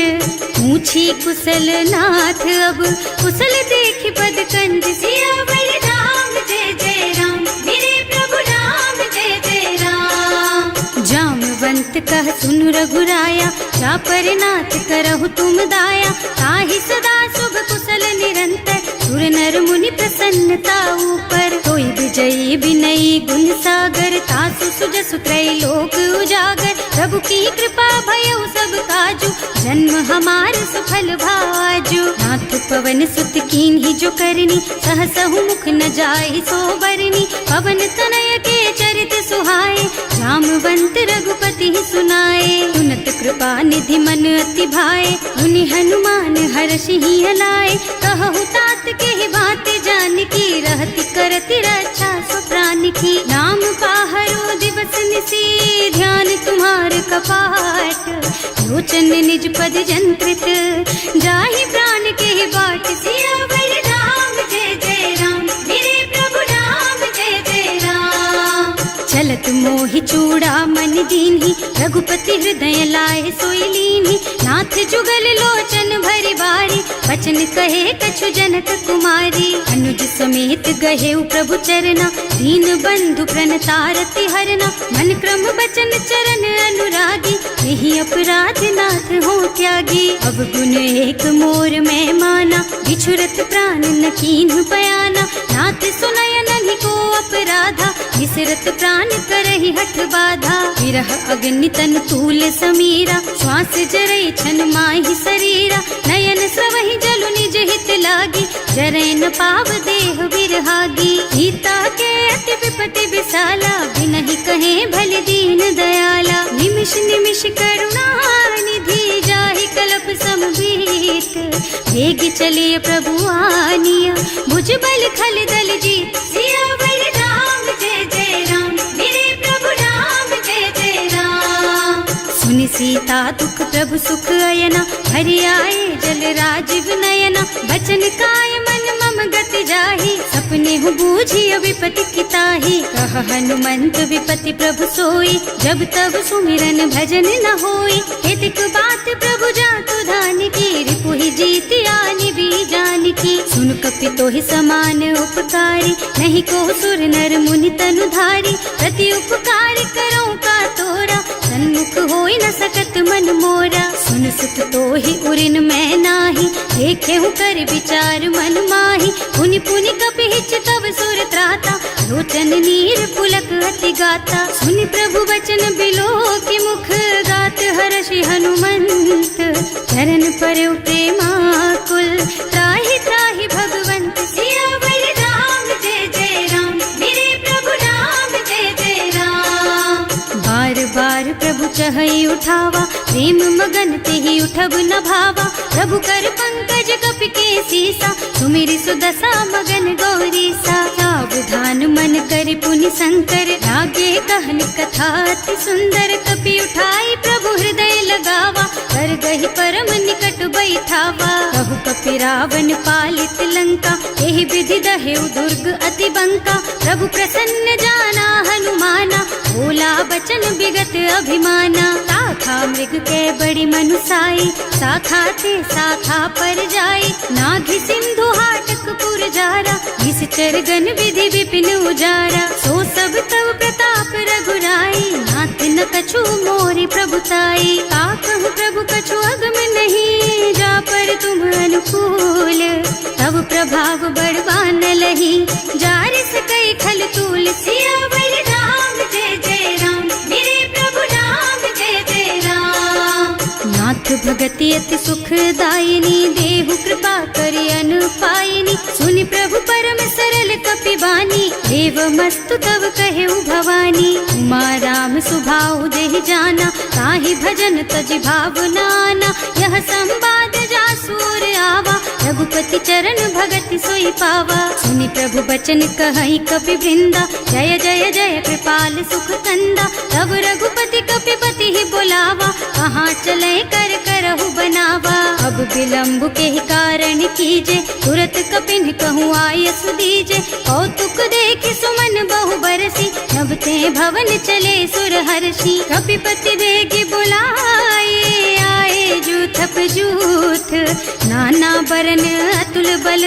पूछी कुशल नाथ अब, कुशल देख पद कंज। सियावर राम जय जय राम, मेरे प्रभु राम जय जय राम। जामवंत कह सुन रघुराया, चापर नाथ करहु तुम दाया। ताहि सदा शुभ कुशल निरंतर, सुर नर मुनि प्रसन्नता ऊपर। कोई विजयी विनयी गुण सागर, तासु सुजसु त्रैलोक उजागर। प्रभु की कृपा भयउ सब काजू, जन्म हमार सफल भाजू। नाथ पवन सुत कीन्ही जो करनी, सहसहु मुख न जाहि सो बरनी। पवन तनय के चरित सुहाए, जामवंत रघुपति सुनाए। सुनत कृपा निधि मन अति भाए, मुनि हनुमान हर्षि हलाए। कहु तात के बात जानकी, रहति करति रक्षा सो प्राण की। नाम पाहरो दिवस निसी, ध्यान तुम्हार कपाट। लोचन निज पद जंत्रित, जाहि प्राण के बाट। सियावर राम जय जय राम, मेरे प्रभु राम जय जय राम। चलत मोहि चूड़ामणि दीन्ही, रघुपति हृदय लाए सोई लीन्ही। नाथ जुगल लोचन भरि बारी, बचन कहे कछु जनक कुमारी। अनुज समेत गहेउ प्रभु चरना, दीन बंधु प्रणतारति हरना। मन क्रम बचन चरण अनुरागी, यही अपराध नाथ हो त्यागी। अब गुण एक मोर में माना, बिछुरत प्राण न कीन्ह बयाना। नाथ सुनय नहीं को अपराधा, विसरत प्राण करहि हठ बाधा। विरह अग्नि तन तूल समीरा, श्वास जरई छन माहि शरीरा। नयन स्रवहि जलु निज हित लागी, जरै न पाव देह बिरहागी। सीता के अति विपति विशाला, बिनहि कहे भल दीन दयाला। निमिष निमिष करुणा निधि, जाहि कलप समभीत। वेग चलिए प्रभु आनिया, भुज बल खल दल जीत। सियावर राम जय जय राम, मेरे प्रभु राम जय जय राम। सुनि सीता दुख प्रभु सुख अयना, हरि आए जल राजीव नयना। बचन काय मन मम गति जाहि, सपने हूँ बूझी विपति किताहि। कह हनुमंत विपति प्रभु सोई, जब तब सुमिरन भजन न होई। हेतिक बात प्रभु जातु धान की, रिपुहि जीति आनि भी जान की। सुन कपि तोहि समान उपकारी, नहीं को सुर नर मुनि तनु धारी। प्रति उपकार करो का तोरा, सन्मुख होई न सकत मन मोरा। सुन सुत तोहि उरिन मैं नाही, देखे हूँ कर विचार मन माही। पुनि पुनि कपि हिच तब सुर त्राता, लोचन नीर पुलक अति गाता। सुनि प्रभु बचन बिलो की मुख, गात हर्षि हनुमंत। चरण परउ प्रेमाकुल, त्राहि त्राहि भगवंत। सियावर राम जय जय राम, मेरे प्रभु राम जय जय राम। बार बार प्रभु चहई उठावा, प्रेम मगन तेहि उठब न भावा। प्रभु कर पंकज कपि के सीसा, सुमिरि सुदशा मगन गौरीसा। सावधान मन करि पुनि शंकर, लागे कहन कथा अति सुंदर। कपि उठाई प्रभु हृदय लगावा, कर गहि परम निकट बैठावा। कहु कपि रावण पालित लंका, एहि विधि दहेउ दुर्ग अति बंका। प्रभु प्रसन्न जाना हनुमाना, बोला बचन विगत अभिमाना। शाखा मृग के बड़ी मनुसाई, शाखा ते शाखा पर जाई। नाघि सिंधु हाटक पुर जारा, निश्चर गण विधि विपिन उजारा। सो सब तव प्रताप रघुराई, नाथ न कछु मोरि प्रभुताई। का कहूँ प्रभु कछु अगम नहीं, जा पर तुम अनुकूल। तब प्रभाव बड़वान लही, जार सकई खल तूल। सियावर राम जय जय राम, मेरे प्रभु राम जय जय राम। नाथ भगति अति सुखदायिनी, देहु कृपा करि अनुपायिनी। सुनि प्रभु परम सरल कपि बानी, देव मस्तु तव कहेउ भवानी। उमा राम सुभाउ देहि जाना, ताहि भजन तजि भावनाना। यह संवाद जासुर आवा, रघुपति चरण भगति सोई पावा। सुनि प्रभु बचन कहई कपि वृंदा, जय जय जय कृपाल सुख कंदा। तब रघुपति कपि पति ही बोलावा, कहाँ चले कर करहु बनावा। अब विलंब के ही कारण कीजे, तुरत कपिन कहूँ आयस दीजे। कौतुक देखि सुमन बहु बरसी, नभ ते भवन चले सुर हर्षि। कपिपति देगी बुलाए, आए जूथप जूथ। नाना बरन अतुल बल,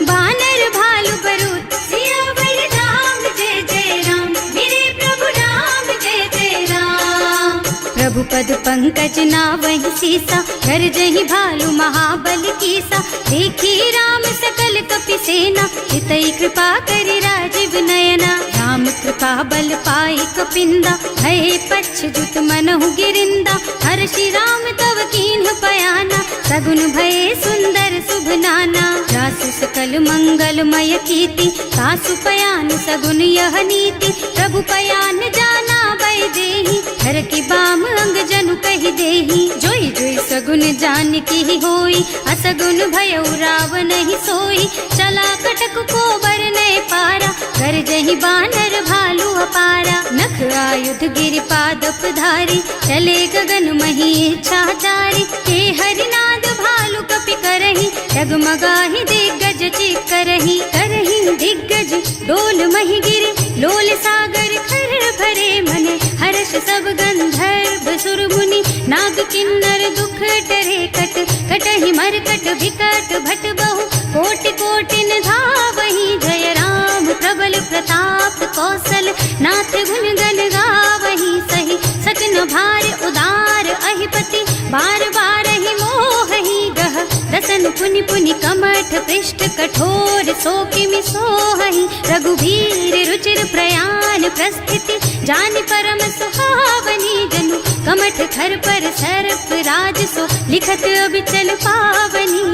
बानर भालु बरूथ। सियावर राम जय जय राम, मेरे प्रभु राम जय जय राम। प्रभु पद पंकज नावहि सीसा, कर जहि भालु महाबल कीसा। देखी राम सकल कपि सेना, हितई कृपा करि राजीव नयना। राम कृपा बल पाई कपिंदा, भय पच्छ जुत मनहु गिरिंदा। हर्षि राम तव कीन्ह पयाना, सगुन भय सुंदर शुभ नाना। जासु सकल मंगलमय कीर्ति, तासु पयान सगुन यह नीति। प्रभु पयान जाना भय देहि, हर की बाम अंग जनु कहि देहि। जोई जोई सगुन जान की होई, असगुन भयउ रावण नहीं सोई। चला कटक को बरने पारा, कर जहि बानर भालु अपारा। नख आयुध गिरि पादप धारी, चले गगन मही इच्छाचारी। हे हरिनाद भालु कपि करहि, डगमगाहि दिग्गज चित करहि। करहि दिग्गज डोल मही गिरि, लोल सागर खर भरे मने। हर्ष सब गंधर्व सुर मुनि, नाग किन्नर दुख टरे कट। कटहि मरकट विकट भट बहु, कोटि कोटिन धावहि। जय राम प्रबल प्रताप कौशल, नाथ गुण गण गावहि। सही सकन भार उदार अहिपति, बार बार ही मोहहि गह। दसन पुनि पुनि कमठ पृष्ठ, कठोर सो किमि सोहहि। रघुवीर रुचिर प्रयाण प्रस्थिति, जानि परम सुहावनी। जनु कमठ खर पर सर्प राज सो, लिखत अबिचल पावनी।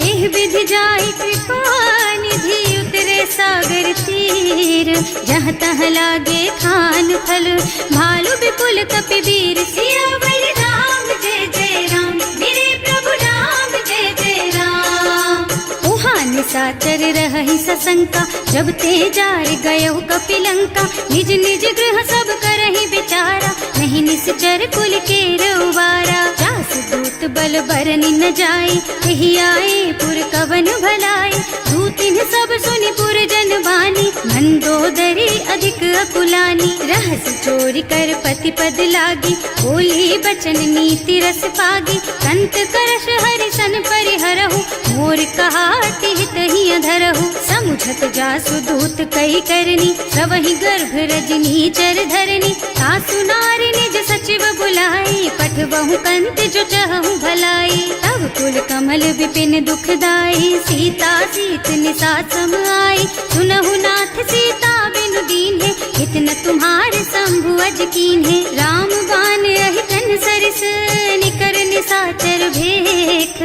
एह विधि जाय कृपा निधि, उतरे सागर तीर। जहाँ तह लागे खान फल, भालु विपुल कपि वीर। सियावर राम जय जय राम, मेरे प्रभु राम जय जय राम। उहाँ निशाचर रहहि सशंका, जब ते जार गयो कपि लंका। निज निज गृह सब करहि विचारा, नहीं निस निश्चर कुल के रउबारा। जास दूत बल बरनि न जाए, यही आए पुर कवन भलाई। दूतिन सब सुनि पुर जन बानी, मंदोदरी अधिक अकुलानी। रहस चोरी कर पति पद लागी, बोली बचन नीति रस पागी। कंत करश हरिसन परिहरहु, मोर कहाति हित ही अधरहु। समुझत जासु दूत कई करनी, सबहि गर्भ रजनी चर धरनी। सासु नारी निज सचिव बुलाई, पठबहु कंत जो चहु भलाई। तब कुल कमल विपिन दुखदाई, सीता सीत निसा सम आई। सुनहु नाथ सीता बिनु दीन है, इतना तुम्हार शंभु अज कीन है। राम बान अहितन सरिस, निकर निसाचर भेख।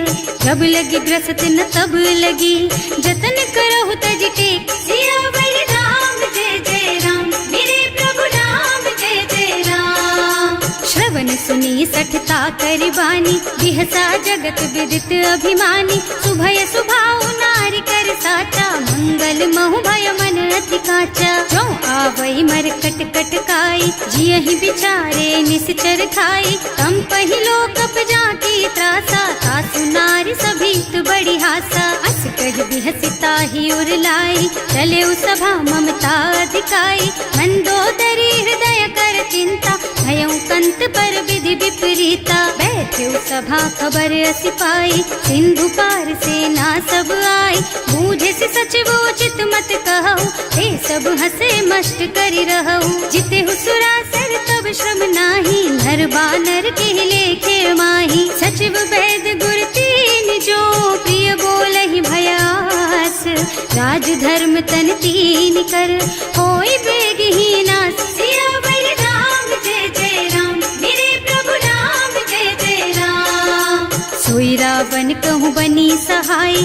जब लगी ग्रसत न तब लगी, जतन करहु तज टेक। सियावर राम जय जय राम, मेरे प्रभु राम जय जय राम। श्रवण सुनी सठता करि बानी, बिहसा जगत विदित अभिमानी। सुभय सुभाउ नारी कर साचा, मंगल महु भय मन अति काचा। जो आवई मर कट कट काई, जियहि बिचारे निश्चर खाई। तम पहिलो कप जाकी त्रासा, सासु नारी सभीत बड़ी हासा। अस कह बिहसिता ही उर लाई, चले सभा ममता अधिकाई। मंदोदरी हृदय कर चिंता, भयउ कंत पर विधि विपरीता। बैठे सभा खबर असी पाई, सिंधु पार सेना सब आई। बूझे से सचिव उचित मत कहु, ते सब हसे मस्त करि रहु। जिते सुरासर तब श्रम नाही, नर बानर के लेखे माही। सचिव वैद गुर तीन जो, प्रिय बोलहि भयास। राज धर्म तन तीन कर, होई बेगहीना। सियावर राम जय जय राम, मेरे प्रभु राम जय जय राम। सोई रावण कहूँ बनी सहाय,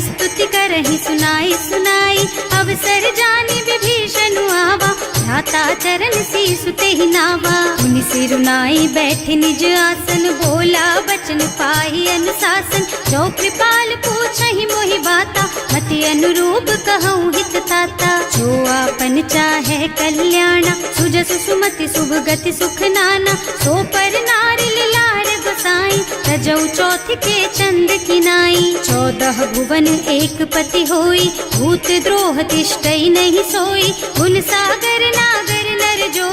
स्तुति करहि सुनाई सुनाई। अवसर जानी विभीषण आवा, भ्राता चरण शीस तेहि नावा। उनि सिरुनाई बैठे निज आसन, बोला बचन पाहि अनुशासन। जो कृपाल पूछहि मोहि बाता, मति अनुरूप कहूँ हित ताता। जो आपन चाहे कल्याणा, सुजसु सुमति शुभ गति सुख नाना। सो पर नारी लार गोसाई, तजौ चौथ के चंद किनाई। 14 भुवन एक पति होई, भूत द्रोह तिष्ठई नहीं सोई। गुण सागर नागर नर जो,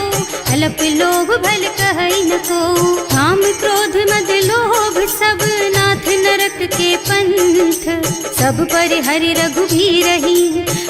अल्प लोभ भल कहई न को। काम क्रोध मद लोभ सब, नाथ नरक के पंथ। सब पर हरि रघुबीरहि,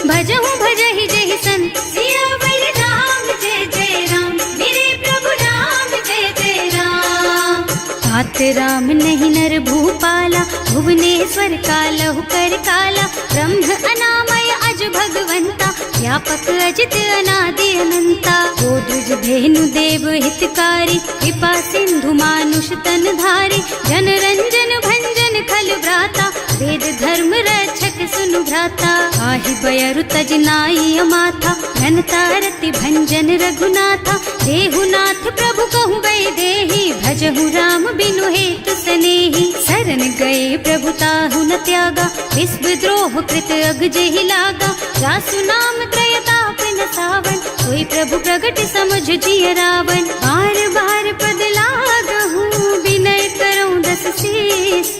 भजहु भजहि जहि संत। सियावर राम जय जय राम, मेरे प्रभु राम जय जय राम। तात राम नहीं नर भूपाला, भुवनेश्वर कालहु कर काला। ब्रह्म अनामय अज भगवंता, व्यापक अजित अनादि अनंता। गोदुज धेनु देव हितकारी, कृपा सिंधु मानुष तन धारी। जन रंजन भंजन खल भ्राता, वेद धर्म रक्षक सुनु भ्राता। आहि बयरु तज नाई अमाथा, घनता रति भंजन रघुनाथा। देहुनाथ प्रभु कहु गए देहि, भजहु राम बिनु हेतु सनेहि। शरण गए प्रभु ताहु न त्यागा, विश्व द्रोह कृत अग जेहि लागा। जासु नाम त्रयताप न सावन, सोई प्रभु प्रगट समझ जिय रावण। बार बार पद लागहु, विनय करऊं दस शीस।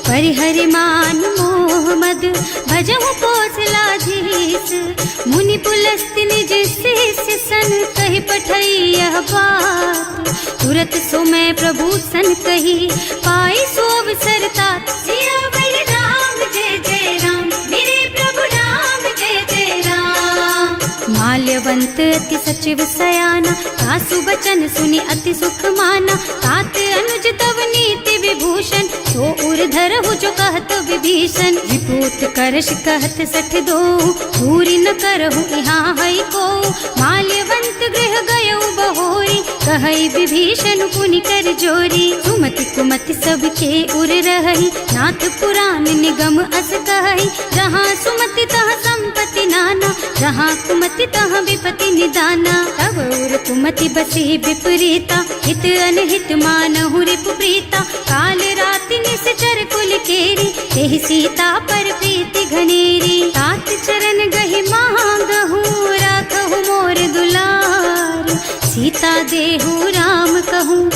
परिहरि मान मोह मद, भजहु कौशलाधीश। मुनि पुलस्त्य निज शिष्य सन, कहि पठई यह बात। तुरत सो मैं प्रभु सन कही, पाई सो अवसर तात। सियावर राम जय जय राम, मेरे प्रभु राम जय जय राम। माल्यवंत अति सचिव सयाना, सासु बचन सुनि अति सुख माना। तात अनुज तव नीति विभूषण, सो उर धरहु जो कहत विभीषण। विपूत करश कहत सठ दो, दूरी न करहु यहाँ हई को। माल्यवंत गृह गयउ बहोरी, कहई विभीषण पुनि कर जोरी। सुमति कुमति सबके उर रहई, नाथ पुराण निगम अस कहई। जहाँ सुमति तहाँ संपत्ति नाना, जहाँ कुमति तहाँ विपति निदाना। तब उर कुमति बसी विपरीता, हित अनहित मानहु रिपु प्रीता। काल राति निश्चर कुल केरी, तेहि सीता पर प्रीति घनेरी। तात चरण गहि मांगहु, राखहु मोर दुलार। सीता देहु राम कहूँ,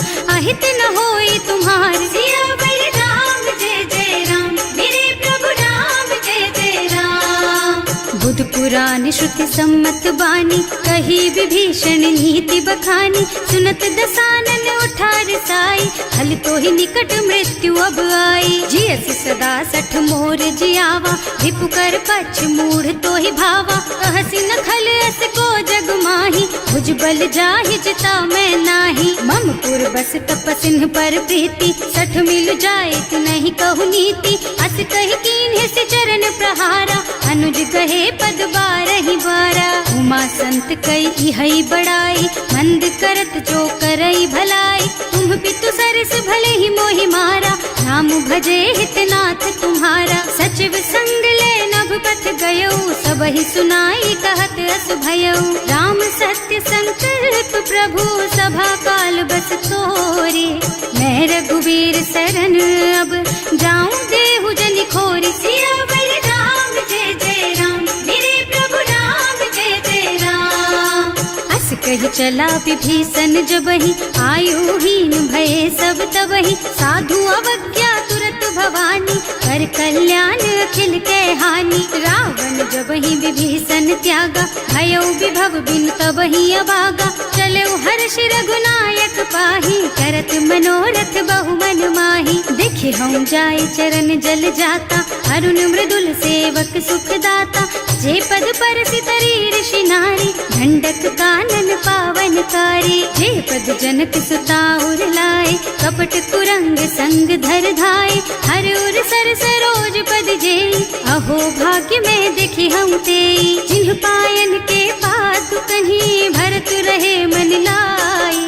पुराण श्रुति सम्मत बानी, कही विभीषण नीति बखानी। सुनत दसानन उठा रसाई, हल तो ही निकट मृत्यु अब आई। जियसि सदा सठ मोर जियावा, रिपु कर पक्ष मूढ़ तो ही भावा। कहसि न खल अस को जग माही, भुज बल जाहि जिता मैं नाही। मम पुर बस तपसिन्ह पर प्रीति, सठ मिल जाए नहीं कहु नीति। अस कहि कीन्ह से चरण प्रहारा, अनुज कहे पद बारहि बारा। उमा संत कई हई बड़ाई, मंद करत जो करई भलाई। तुम पितु सरस भले ही मोहि मारा, नाम भजे हितनाथ तुम्हारा। सचिव संग ले नभ पथ गयो, सबहि सुनाई कहत अस भयो। राम सत्य संकल्प प्रभु, सभा काल बस तोरे। मैं रघुवीर सरन अब, जाऊं देहु जनि खोरि। सियावर राम जय जय राम, मेरे प्रभु राम जय जय राम। अस कहि चला विभीषण जबहि, आयुहीन भये सब तबहि। साधु अवज्ञा तुरत भवानी, कर कल्याण अखिल के हानि। रावण जबहि विभीषण त्यागा, भयो विभव बिनु तबहि अभागा। चलो हर्ष रघुनायक पाहि, करत मनोरथ बहु मन माही। देखे हम जाय चरण जल जाता, अरुण मृदुल सेवक सुख दाता। जे पद परसि तरी ऋषि नारी, ढंडक कानन पावन कारी। जे पद जनक सुता उर लाए, कपट कुरंग संग धर धाय। हर उर सर सरोज पद जेई, अहो भाग्य में देखी हम तेई। जिन्ह पायन के पातु कहीं, भरत रहे मन लाई।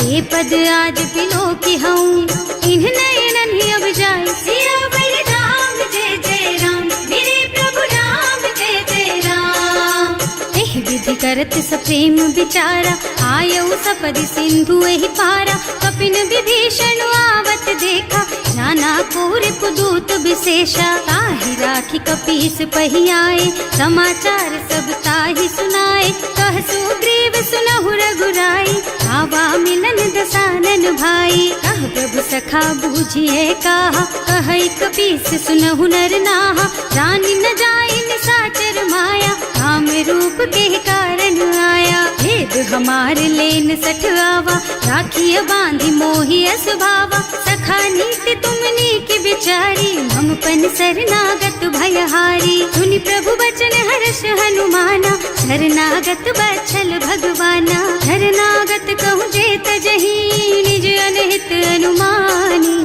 ये पद आज बिलो की हूँ, इन्ह नयनन ही अब जाए। सियावर राम जय जय राम, मेरे प्रभु राम जय जय राम। एह विधि करत सप्रेम विचारा, आयऊ सपदि सिंधु एहि पारा। कपिन विभीषण आवत देखा, नाना पूर पुदूत विशेषा। ताहि राखी कपीस पहि आए, समाचार सब ताहि सुनाए। कह सुग्रीव सुनहु रघुराई, आवा मिलन दसानन भाई। कह प्रभु सखा बूझिए कहा, कहै कपीस सुनहु नर नाहा। रानी न जाय निसाचर माया, काम रूप के कारण आया। भेद हमार लेन सठ आवा, राखिय बांधि मोहि असभावा। सखा नीति तुमनी की बिचारी, हम पन शरणागत भयहारी। सुनि प्रभु बचन हर्ष हनुमाना, शरणागत बछल भगवाना। शरणागत कहूँ जेत जही, निज अनहित अनुमानी।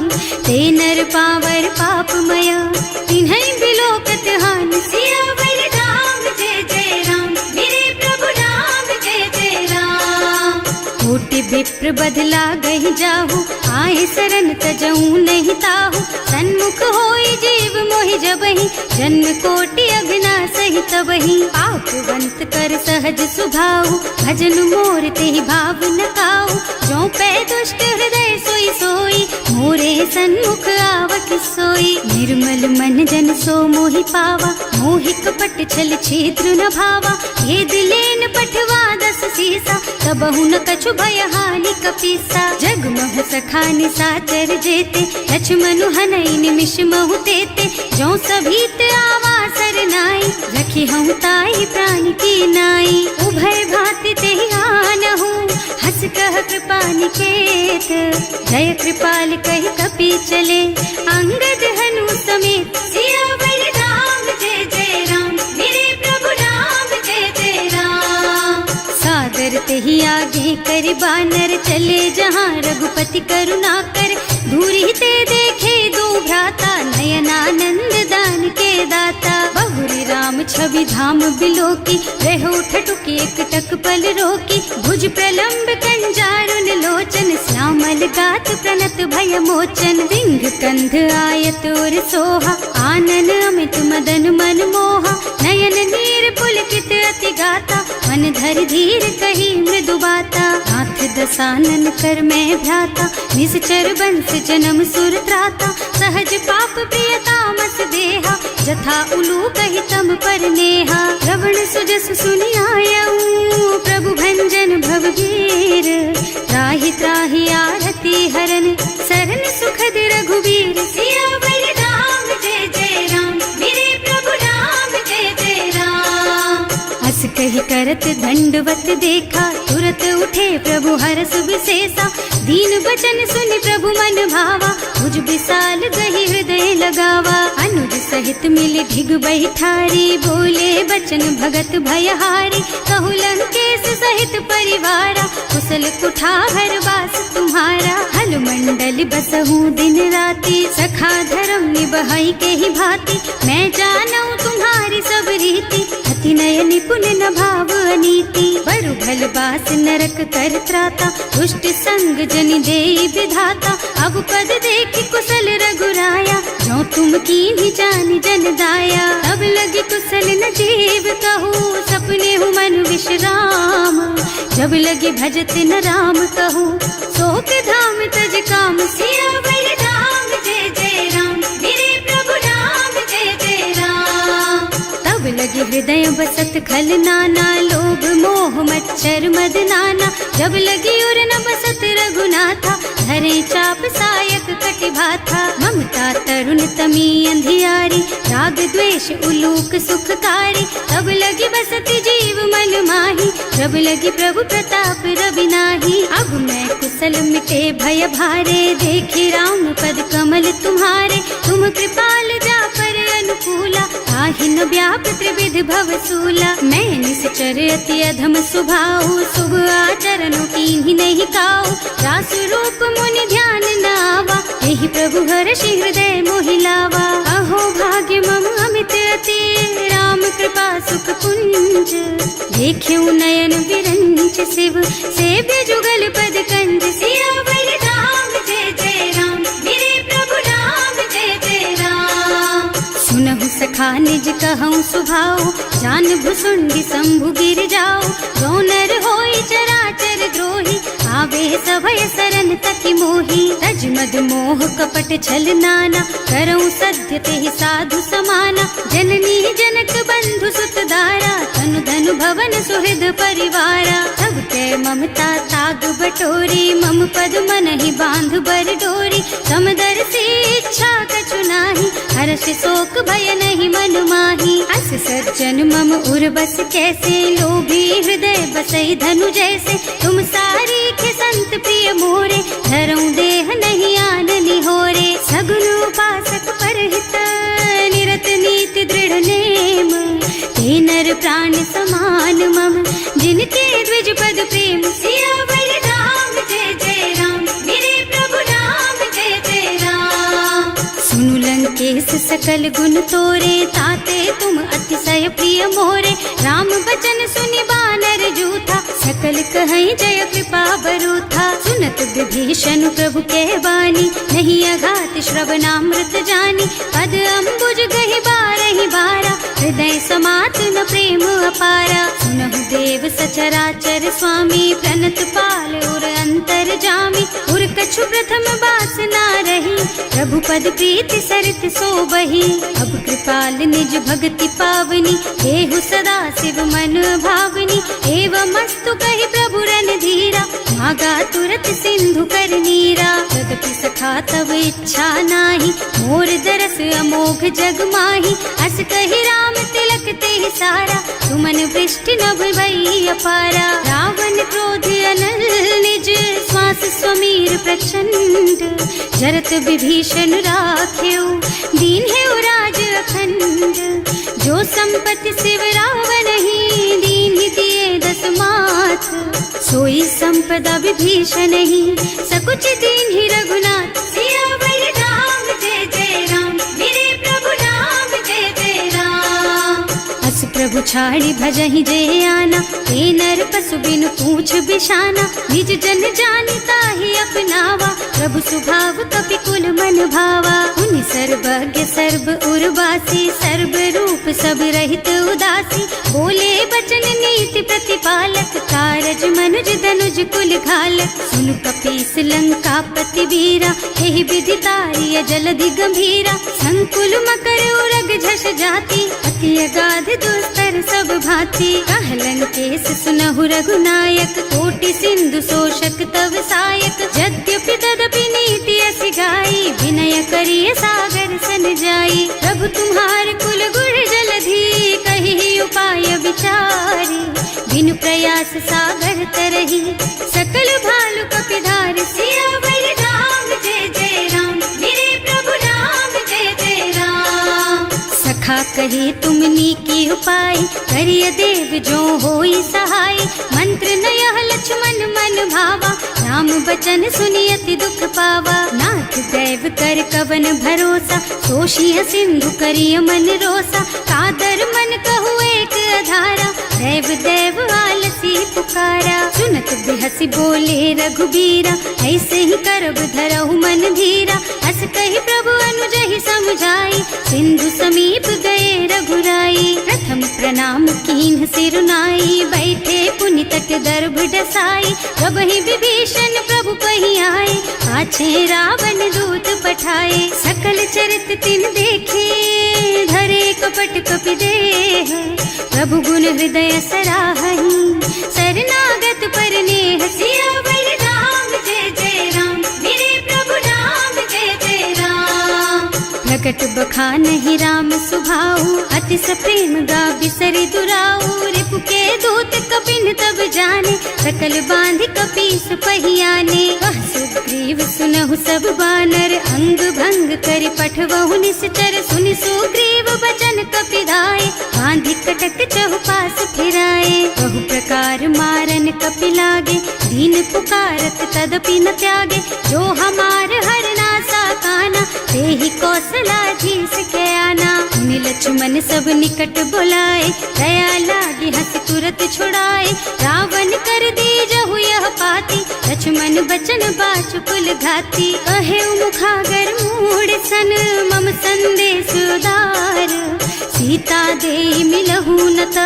ते नर पावर पापमय, तिन्है बिलोकत हानि। सियावर राम जय जय राम, मेरे प्रभु राम जय जय राम। कोटि विप्र बदला गहि जाहु, आए शरण तजऊ नहीं ताहु। सन्मुख होई जीव मोहि जबहि, जन्म कोटि अघनासहि तबहि। पापवंत कर सहज सुभाऊ, भजन मोर तेहि भाव न काऊ। जो पै दुष्ट हृदय सोई सोई, मोरे सन्मुख आवत सोई। निर्मल मन जन सो मोहि पावा, मोहि कपट छल छिद्र न भावा। ये दिलेन पठवा दस सीसा, तबहु न कछु भय हानि कपीसा। जग मोह सखा निसाचर जेते, लक्ष्मणु हनई निमिष महु तेते। जो सभीत आवा सरनाई, रखी हूँ ताई प्राण की नाई। उभय भांति तेहि आनहु, हस कह कृपा निकेत। जय कृपाल कहि कपि चले, अंगद हनु समेत। सियावर राम जय जय राम, मेरे प्रभु राम जय जय राम। सादर तेहि आगे कर बानर, चले जहाँ रघुपति करुणा कर। दूरी ते देखे दो भ्राता, नयनानंद दान के दाता। बहुरी राम छवि धाम बिलोकी, रहो ठटुकी एक टक पल रोकी। भुज प्रलंब कंजारुन लोचन, श्यामल गात प्रणत भय मोचन। सिंह कंध आयत और सोहा, आनन अमित मदन मन मोहा। नयन नीर पुलकित अति गाता, मन धर धीर कही मृदु बाता। नाथ दसानन कर मैं भ्राता, निश्चर बंस जन्म सुर त्राता। सहज पाप प्रियतामस देहा, जथा उलू कहि तम पर नेहा। श्रवण सुजस सुनि आयऊ, प्रभु भंजन भवभीर। त्राहि त्राहि आरती हरन, सरन सुखद रघुवीर। सियावर राम जय जय राम, मेरे प्रभु राम जय जय राम। अस करत दंडवत देखा, तुरत उठे प्रभु हरस विशेषा। दीन बचन सुनि प्रभु मन भावा, मुझ विशाल गही हृदय लगावा। अनुज सहित मिल ढिग बैठारी, बोले बचन भगत भयहारी। कहु लंकेश सहित परिवारा, कुशल कुठार वास तुम्हारा। हल मंडल बसहु दिन राति, सखा धर्म निबहाई के ही भांति। मैं जानू तुम्हारी सब रीति, अति नय निपुण न भाव अनीति। बरु भल बास नरक कर त्राता, दुष्ट संग जनि देई विधाता। अब पद देखि कुशल रघुराया, जो तुम कीन्ही जानि जन दाया। अब लगी कुशल न जीव कहू, सपने हूँ मन विश्राम। जब लगी भजत न राम कहू, शोक धाम तज काम। सियावर राम जय जय राम, मेरे प्रभु राम जय जय राम। तब लगी हृदय बसत खल नाना, लोभ मोह मच्छर मद नाना। जब लगी उर न बसत रघुनाथा, धरे चाप सायक कटिभाथा। ममता तरुण तमी अंधियारी, राग द्वेष उलूक सुखकारी। तब लगी बसती जीव मन माही, जब लगी प्रभु प्रताप रवि नाही। अब मैं कुशल मिटे भय भारे, देखे राम पद कमल तुम्हारे। तुम कृपाल जा पर अनुकूला, ताहि न व्याप त्रिविध भव सूला। मैं निश्चर अति अधम सुभाऊ, शुभ आचरण कीन्ही नहीं काऊ। रास रूप मुनि ध्यान न आवा, यही प्रभु हर्षि हृदय मोहि लावा। अहो भाग्य मम अमित अति, राम कृपा सुख पुंज। देख्यऊ नयन विरंच शिव, सेव्य जुगल पद कंज। सियावर राम जय जय राम, मेरे प्रभु राम जय जय राम। सुनहु सखा निज कहऊँ सुभाऊ, जान भुसुंडी शंभु गिर जाओ। जो नर होई चराचर द्रोही, आवे सभय सरन तति मोही। तज मद मोह कपट छल नाना, करऊँ सत्य तेहि साधु समाना। जननी जनक बंधु सुत दारा, तनु धनु भवन सुहृद परिवारा। तब ते ममता ताग बटोरी, मम पद मन ही बांध बर डोरी। समदर्शी इच्छा कछु नाही, हर्ष शोक भय नहीं मन माही। अस सज्जन मम उर बस कैसे, लोभी हृदय बसई धनु जैसे। तुम सारी के संत प्रिय मोरे, धरऊं देह नहीं आन निहोरे। सगुन उपासक परहित, निरत नीति दृढ़ नेम। ते नर प्राण समान मम, जिनके द्विज पद प्रेम। सियावर राम जय जय राम, मेरे प्रभु राम जय जय राम। सुनु लंकेश सकल गुण तोरे, ताते तुम अतिशय प्रिय मोरे। राम बचन सुनि बानर जूथा, सकल कहई जय कृपा बरूथा। सुनत विभीषण प्रभु के बानी, नहीं अघात श्रवणामृत जानी। पद अम्बुज गहि बारहि बारा, हृदय समात न प्रेम अपारा। सुनहु देव सचराचर स्वामी, प्रणत पाल उर अंतर जामी। उर कछु प्रथम बास ना रही, प्रभु पद प्रीति सरित सोबही। अब कृपाल निज भक्ति पावनी, देहु सदा शिव मन भावनी। एवं मस्तु कहि प्रभु रन धीरा, मागा तुरत सिंधु कर नीरा। तदपि सखा तब इच्छा नाही, मोर दरस अमोघ जग माही। अस कहि राम तिलक तेहि सारा, तुमन वृष्टि नभ भई अपारा। रावण क्रोध अनल निज, श्वास स्वमीर प्रचंड। जरत विभीषण राख्यो, दीन है राज अखंड। जो संपत्ति शिव रावण ही, दीन ही दिए दस माथ। सोई संपदा विभीषण ही, सकुच दीन ही रघुनाथ। सियावर राम जय जय राम, मेरे प्रभु राम जय जय राम। अस प्रभु छाड़ी भजहि जय आना, ते नर पशु बिनु पूछ बिशाना। निज जन जानि ताहि अपनावा, प्रभु सुभाव कपि कुल मन भावा। उनि सर्वज्ञ सर्व उर्वासी, सर्व रूप सब रहित उदासी। बोले बचन नीति प्रतिपालक, कारज मनुज धनुज कुल घालक। सुनु कपीस लंका पति वीरा, एहि विधि तारिय जलधि गंभीरा। संकुल मकर उरग झष जाति, अति अगाध दुस्तर सब भांति। कह लंकेश सुनहु रघुनायक, कोटि सिंधु शोषक तव सायक। यद्यपि तदपि नीति असि गाई, विनय करिय सागर सन जाई। प्रभु तुम्हार कुल गुण जलधि, कहि उपाय विचारी। प्रयास सागर तरही, सकल भालु कपिधार सियावर राम जय जय राम, मेरे प्रभु राम जय जय राम। सखा कहे तुमनी की उपाय, करिय देव जो होई सहाय, मंत्र न यह लक्ष्मण मन भावा, राम बचन सुनियति दुख पावा। नाथ दैव कर कवन भरोसा, सोशिय सिंधु करिय मन रोसा, कादर मन कहु एक अधारा, दैव दैव आलसी पुकारा। सुनत बिहसी बोले रघुबीरा, ऐसे ही करब धरहु मन धीरा, हस कहि प्रभु अनुजहि समझाई, सिंधु समीप गए रघुराई। प्रथम प्रणाम कीन्ह सिरुनाई, बैठे पुनि तट दर्भ डसाई, जब ही विभीषण प्रभु पही आए, पाछे रावण दूत पठाए। सकल चरित तिन देखे, धरे कपट कपि देह, प्रभु गुण हृदय सराहहि, शरणागत पर नेह। सियावर राम जय जय राम, मेरे प्रभु राम जय जय राम। प्रकट बखानहि राम सुभाऊ, अति सप्रेम गा बिसरि दुराऊ, रिपु के दूत कपिन तब जाने, सकल बांध कपीस पहियाने। वह सुग्रीव सुनहु सब बानर, अंग भंग कर पठवहु निश्चर, सुनि सुग्रीव बचन कपिधाए, बांधि कटक चहुपास फिराए। बहु प्रकार मारन कपि लागे, दीन पुकारत तदपि न त्यागे, जो हमार हरना सा काना, तेहि कौशलाधीश के आना। मुनि लक्ष्मण सब निकट बुलाए, दया लागी हंस तुरत छुड़ाए, रावण कर दीजहु यह पाती, लक्ष्मण बचन बाचु कुल घाती। कहे मुखागर मूढ़ सन, मम संदेश उदार, सीता दे मिलहु नत,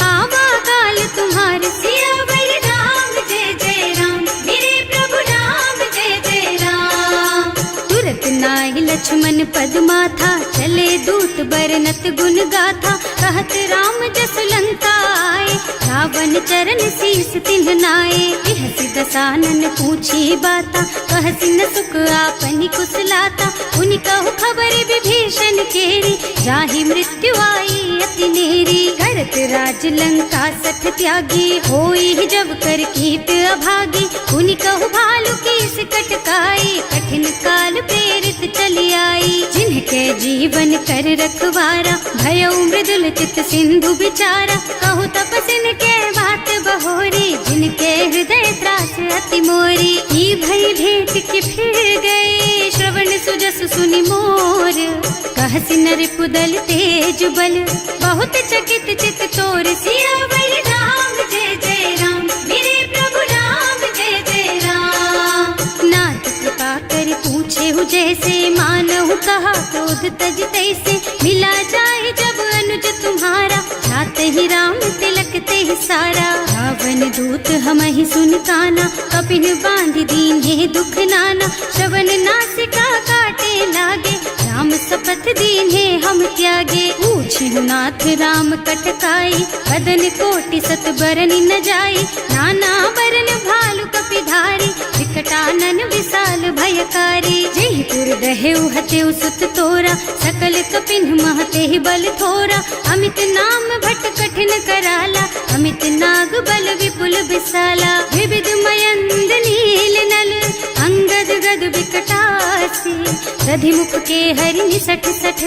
आवा काल तुम्हार। सियावर राम जय जय राम, मेरे प्रभु राम जय जय राम। तुरत नाहि लक्ष्मण पद माथा, चले दूत बरनत गुण गाथा, कहत राम जस लंका आए, रावण चरण शीस तिन्ह नाए। बिहसि दसानन पूछी बाता, कहसि न सुख आपनि कुशलाता, उनि कहु खबर विभीषण केरी, जाहि मृत्यु आई अति नेरी। करत राज लंका सठ त्यागी, होई जब कर कीट अभागी, उनि कहु भालु कीस कटकाई, कठिन काल प्रेरित चली आई। जिनके जीवन कर रखवारा, भयउ मृदुल चित सिंधु बिचारा, कहु तपसिन के बात बहोरी, जिनके हृदय त्रास अति मोरी। ई भई भेंट के फिर गए, श्रवण सुजस सुनि मोर, कहसि नर पुदल तेज बल, बहुत चकित चित तोर। सियावर राम जय जय राम, मेरे प्रभु राम जय जय राम। नाथ कृपा कर पूछे हु जैसे, मानहु कहा क्रोध तज तैसे, मिला जाए जब अनुज तुम्हारा, जाते ही राम तिलक ते सारा। रावण दूत हमहि सुन काना, कपिन बांधि दीन्हे दुख नाना, श्रवण नासिका काटे लागे, राम शपथ दीन्हे हम त्यागे। पूछिहु नाथ राम कटकाई, बदन कोटि सत बरनि न जाई, नाना बरन भालु कपिधारी, विकटानन विशाल भयकारी। जेहि पुर दहेउ हतेउ सुत तोरा, सकल कपिन महते बल थोरा, अमित नाम भट कठिन कराला, अमित नाग बल विपुल विशाला। विविध मयंद नील नल, अंगद गद विकटासी, दधि मुख के हरि निसठ सठ,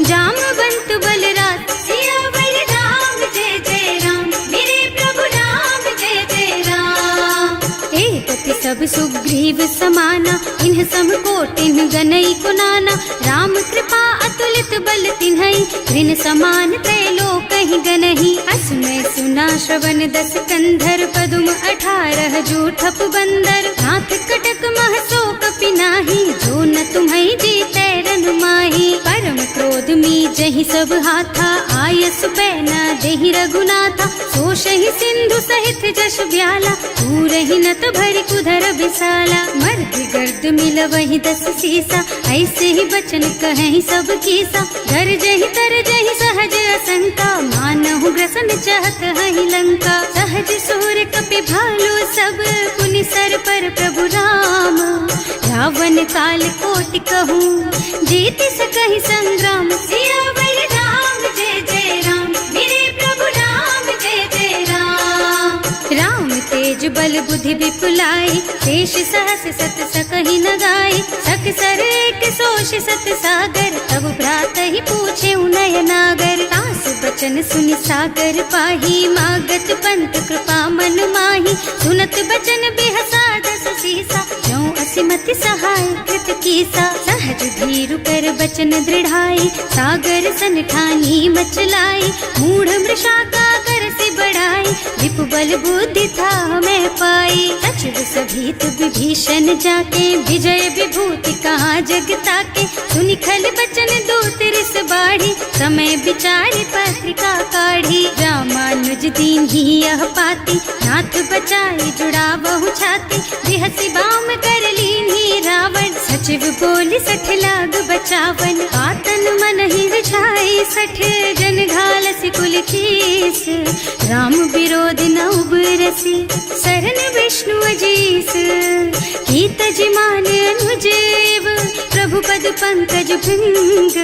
जामवंत बलराज। सियावर राम जय जय राम, मेरे प्रभु राम जय जय राम। एकति सब सुग्रीव समाना, इन्ह सम कोटिन्ह गनई कुनाना, राम कृपा अतुलित बल तिन्हई, ऋण समान त्रैलोकहि गनहि। असमय सुना श्रवण दस कंधर, पदुम 18 जूठप बंदर, नाथ कटक मह सो कपि नाही, जो न तुम्हई जीतै रन माही। परम क्रोध मी जहि सब हाथा, आयस पैना देहि रघुनाथा, सोषहि सिंधु सहित जश ब्याला, पूरहि नत भरि कुधर विशाला। मर्दि गर्द मिलवहि 10 सीसा, ऐसे ही बचन कहेहि सब कीसा, गरजहि तरजहि सहज असंका, मानहु ग्रसन चाहत हहि लंका। सहज सूर कपि भालु सब, पुनि सर पर प्रभु राम, रावण काल कोटि कहूँ, जीति सकहि संग्राम। सियावर राम जय जय राम, मेरे प्रभु राम जय जय राम। बल बुद्धि विपुलाई, शेष सहस सत सकहि न गाय, सक सर एक सोष सत सागर, तब भ्रात ही पूछे उनय नागर, तास बचन सुनि सागर पाही, मागत पंत कृपा मन माही, सुनत बचन बिहसा दस सीसा, ज्यों असिमति सहाय कृत कीसा, सहज धीरु कर बचन दृढ़ाई, सागर सन ठानी मचलाई, मूढ़ मृषा का कर से बढ़ाई, विपु बल बुद्धि था मैं पाई, सचिव सभीत विभीषण जाके, विजय विभूति कहाँ जग ताके, सुनि खल बचन दूत रिस बाढ़ी, समय विचारि पत्रिका काढ़ी, रामानुज दीन ही यह पाती, नाथ बचाई जुड़ावहु छाती, बिहसी बाम कर लीन्ही रावण, सचिव बोली सठ लाग बचावन, आतन मन ही रिझाई सठ, जन घालसी कुल कीस, राम विरोध न उबरसी, सरन विष्णु अजीस, कीत जिमान अनुजेव, प्रभु पद पंकज भृंग,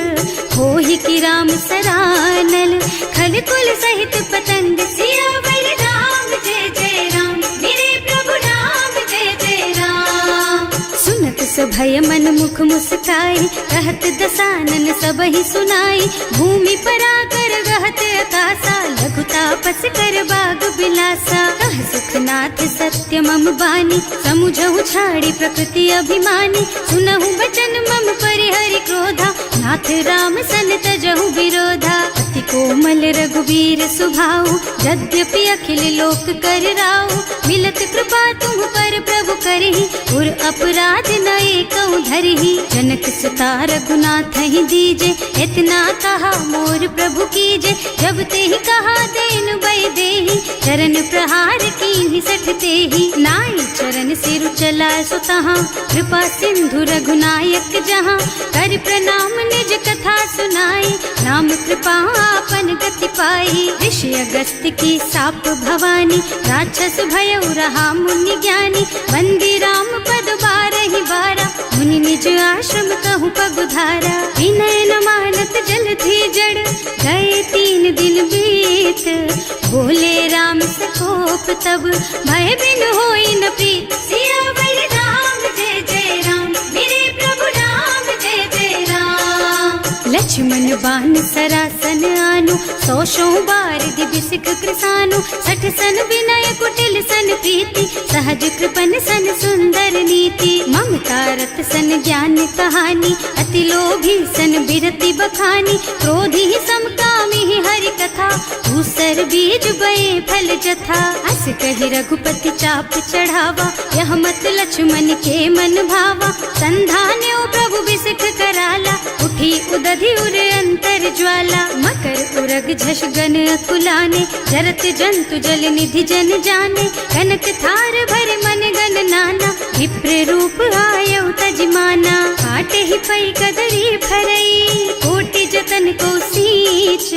होहि की राम सरानल, खल कुल सहित पतंग, सियावर राम जय जय राम, मेरे प्रभु राम जय जय राम, सुनत सभय मन मुख मुस्काई, कहत दसानन सबहि सुनाई, भूमि पराकर गहत आकाशा, लघु तापस कर बाग बिलासा, कह सुखनाथ सत्य मम बानी, समुझहु छाड़ी प्रकृति अभिमानी, सुनहु बचन मम परिहरि क्रोधा, नाथ राम सन तजहु विरोधा, अति कोमल रघुवीर सुभाऊ, यद्यपि अखिल लोक कर राऊ, मिलत कृपा तुम पर प्रभु करहि, उर अपराध न एकहु धरहि, जनक सुता रघुनाथ ही दीजे, इतना कहा मोर प्रभु कीजे, जब ते ही कहा देन बय देहि, चरण प्रहार कीन्हि सठ तेहि, नाई चरण सिरु चला सो तहाँ, कृपा सिंधु रघुनायक जहाँ, कर प्रणाम निज कथा सुनाई, नाम कृपा आपन गति पाई, ऋषि अगस्त्य की साप भवानी, राक्षस भयउ रहा मुनि ज्ञानी, बंदी राम पद बारहि बारा, मुनि निज आश्रम कहूँ पगुधारा, विनय न मानत जल थी जड़, गए 3 दिन बीत, बोले राम सकोप तब, भय बिन होई न प्रीत, सियावर राम जय जय राम, मेरे प्रभु राम जय जय राम, लक्ष्मण बान सरासन आनु, 100 बार दिव्य सिख कृसानु, 60 सन विनय कुटिल सन प्रीति, सहज कृपन सन सुंदर नीति, ममता रत सन ज्ञान कहानी, अति लोभी सन बिरति बखानी, क्रोधी समकामी हरि कथा, दूसर बीज बये फल जथा, अस कहि रघुपति चाप चढ़ावा, यह मत लक्ष्मण के मन भावा, संधान्यो प्रभु बिसिख कराला, उठी उदधि उर अंतर ज्वाला, मकर उरग झष गन अकुलाने, जरत जंतु जल निधि जन जाने, कनक थार भर मन गन नाना, विप्र रूप आयउ तजमाना, काटे ही पई कदरी फरई, कोटि जतन को सींच,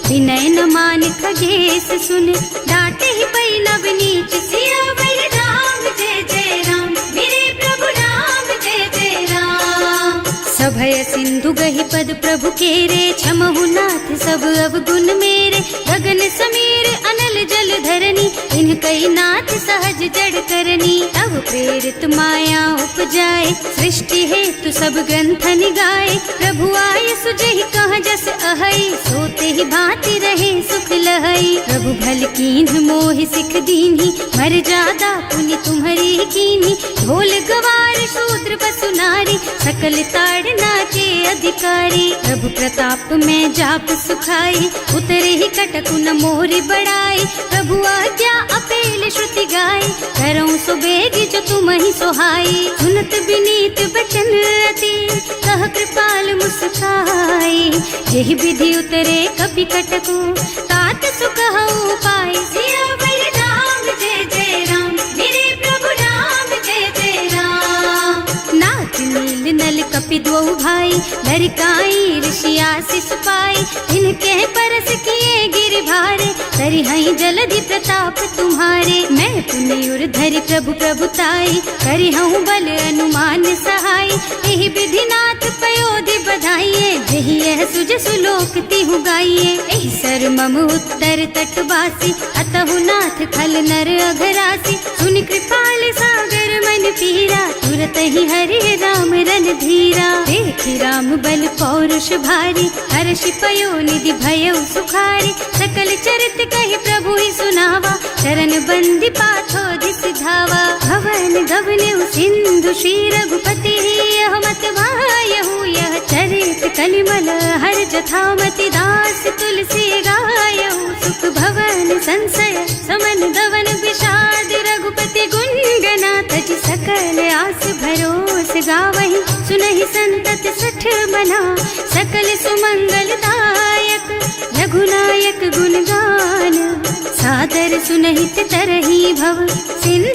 विनय न मान खगेश सुन, डांटे ही पई नव नीच, सियावर राम जय जय राम, मेरे प्रभु राम जय जय राम, सभय सिंधु गहि पद प्रभु केरे, क्षमहु नाथ सब अवगुण मेरे, गगन समीर अनल जल धरनी, इनकई नाथ सहज जड़ करनी, तब प्रेरित माया उपजाए, सृष्टि हेतु सब ग्रंथ निगाए, प्रभु आय सुजहि कहाँ जस अहई, सोते ही भांति रहे सुख लहई, प्रभु भल कीन्ह मोहि सिख दीन्ही, मर जादा पुनि तुम्हरी कीन्ही, ढोल गवार शूद्र पशु नारी, सकल ताड़ना के अधिकारी, प्रभु प्रताप में जाप सुखाई, उतरे ही कटकु न मोरि बढ़ाई, प्रभु आज्ञा अपेल श्रुति गाय, करऊँ सो बेगी जो तुम ही सोहाई, सुनत विनीत बचन अति, कह कृपाल मुस्काई, यही विधि उतरे कपि कटकु, तात सुकहु पाई, सियावर राम जय जय राम, मेरे प्रभु राम जय जय राम, नाथ नील नल कपि द्वौ भाई, लरिकाई ऋषि आशीष पाई, इनके परस किए गिर भारे, तरिहई जलधि प्रताप तुम्हारे, मैं पुनि उर धरि प्रभु प्रभुताई, करिहऊँ बल अनुमान सहाय, यही विधिनाथ पयोधि बधाइए, यही यह सुज सुलोक तिहु गाइए, यही सर कर मम उत्तर तटवासी, अतहु नाथ खल नर अघरासी। सुनि कृपाल सागर मन पीरा, तुरत ही हरि राम रन धीरा। देखि राम बल पौरुष भारी, हर्षि पयो निधि भयउ सुखारी। सकल चरित कहि प्रभु ही सुनावा, चरण बंदी पाछो दिस धावा। भवन गगन सिंधु श्री रघुपति, यह मत वायहु यह चरित कलिमल हर जथामति। दास तुलसी गायहु, सुख भवन संशय समन दवन विषाद। रघुपति गुण गना तज सकल आस भरोस गावहि। सुनहि संतत सठ मना, सकल सुमंगल दायक। रघुनायक गुण गान, सादर सुनहित तरहि भव। सिंधु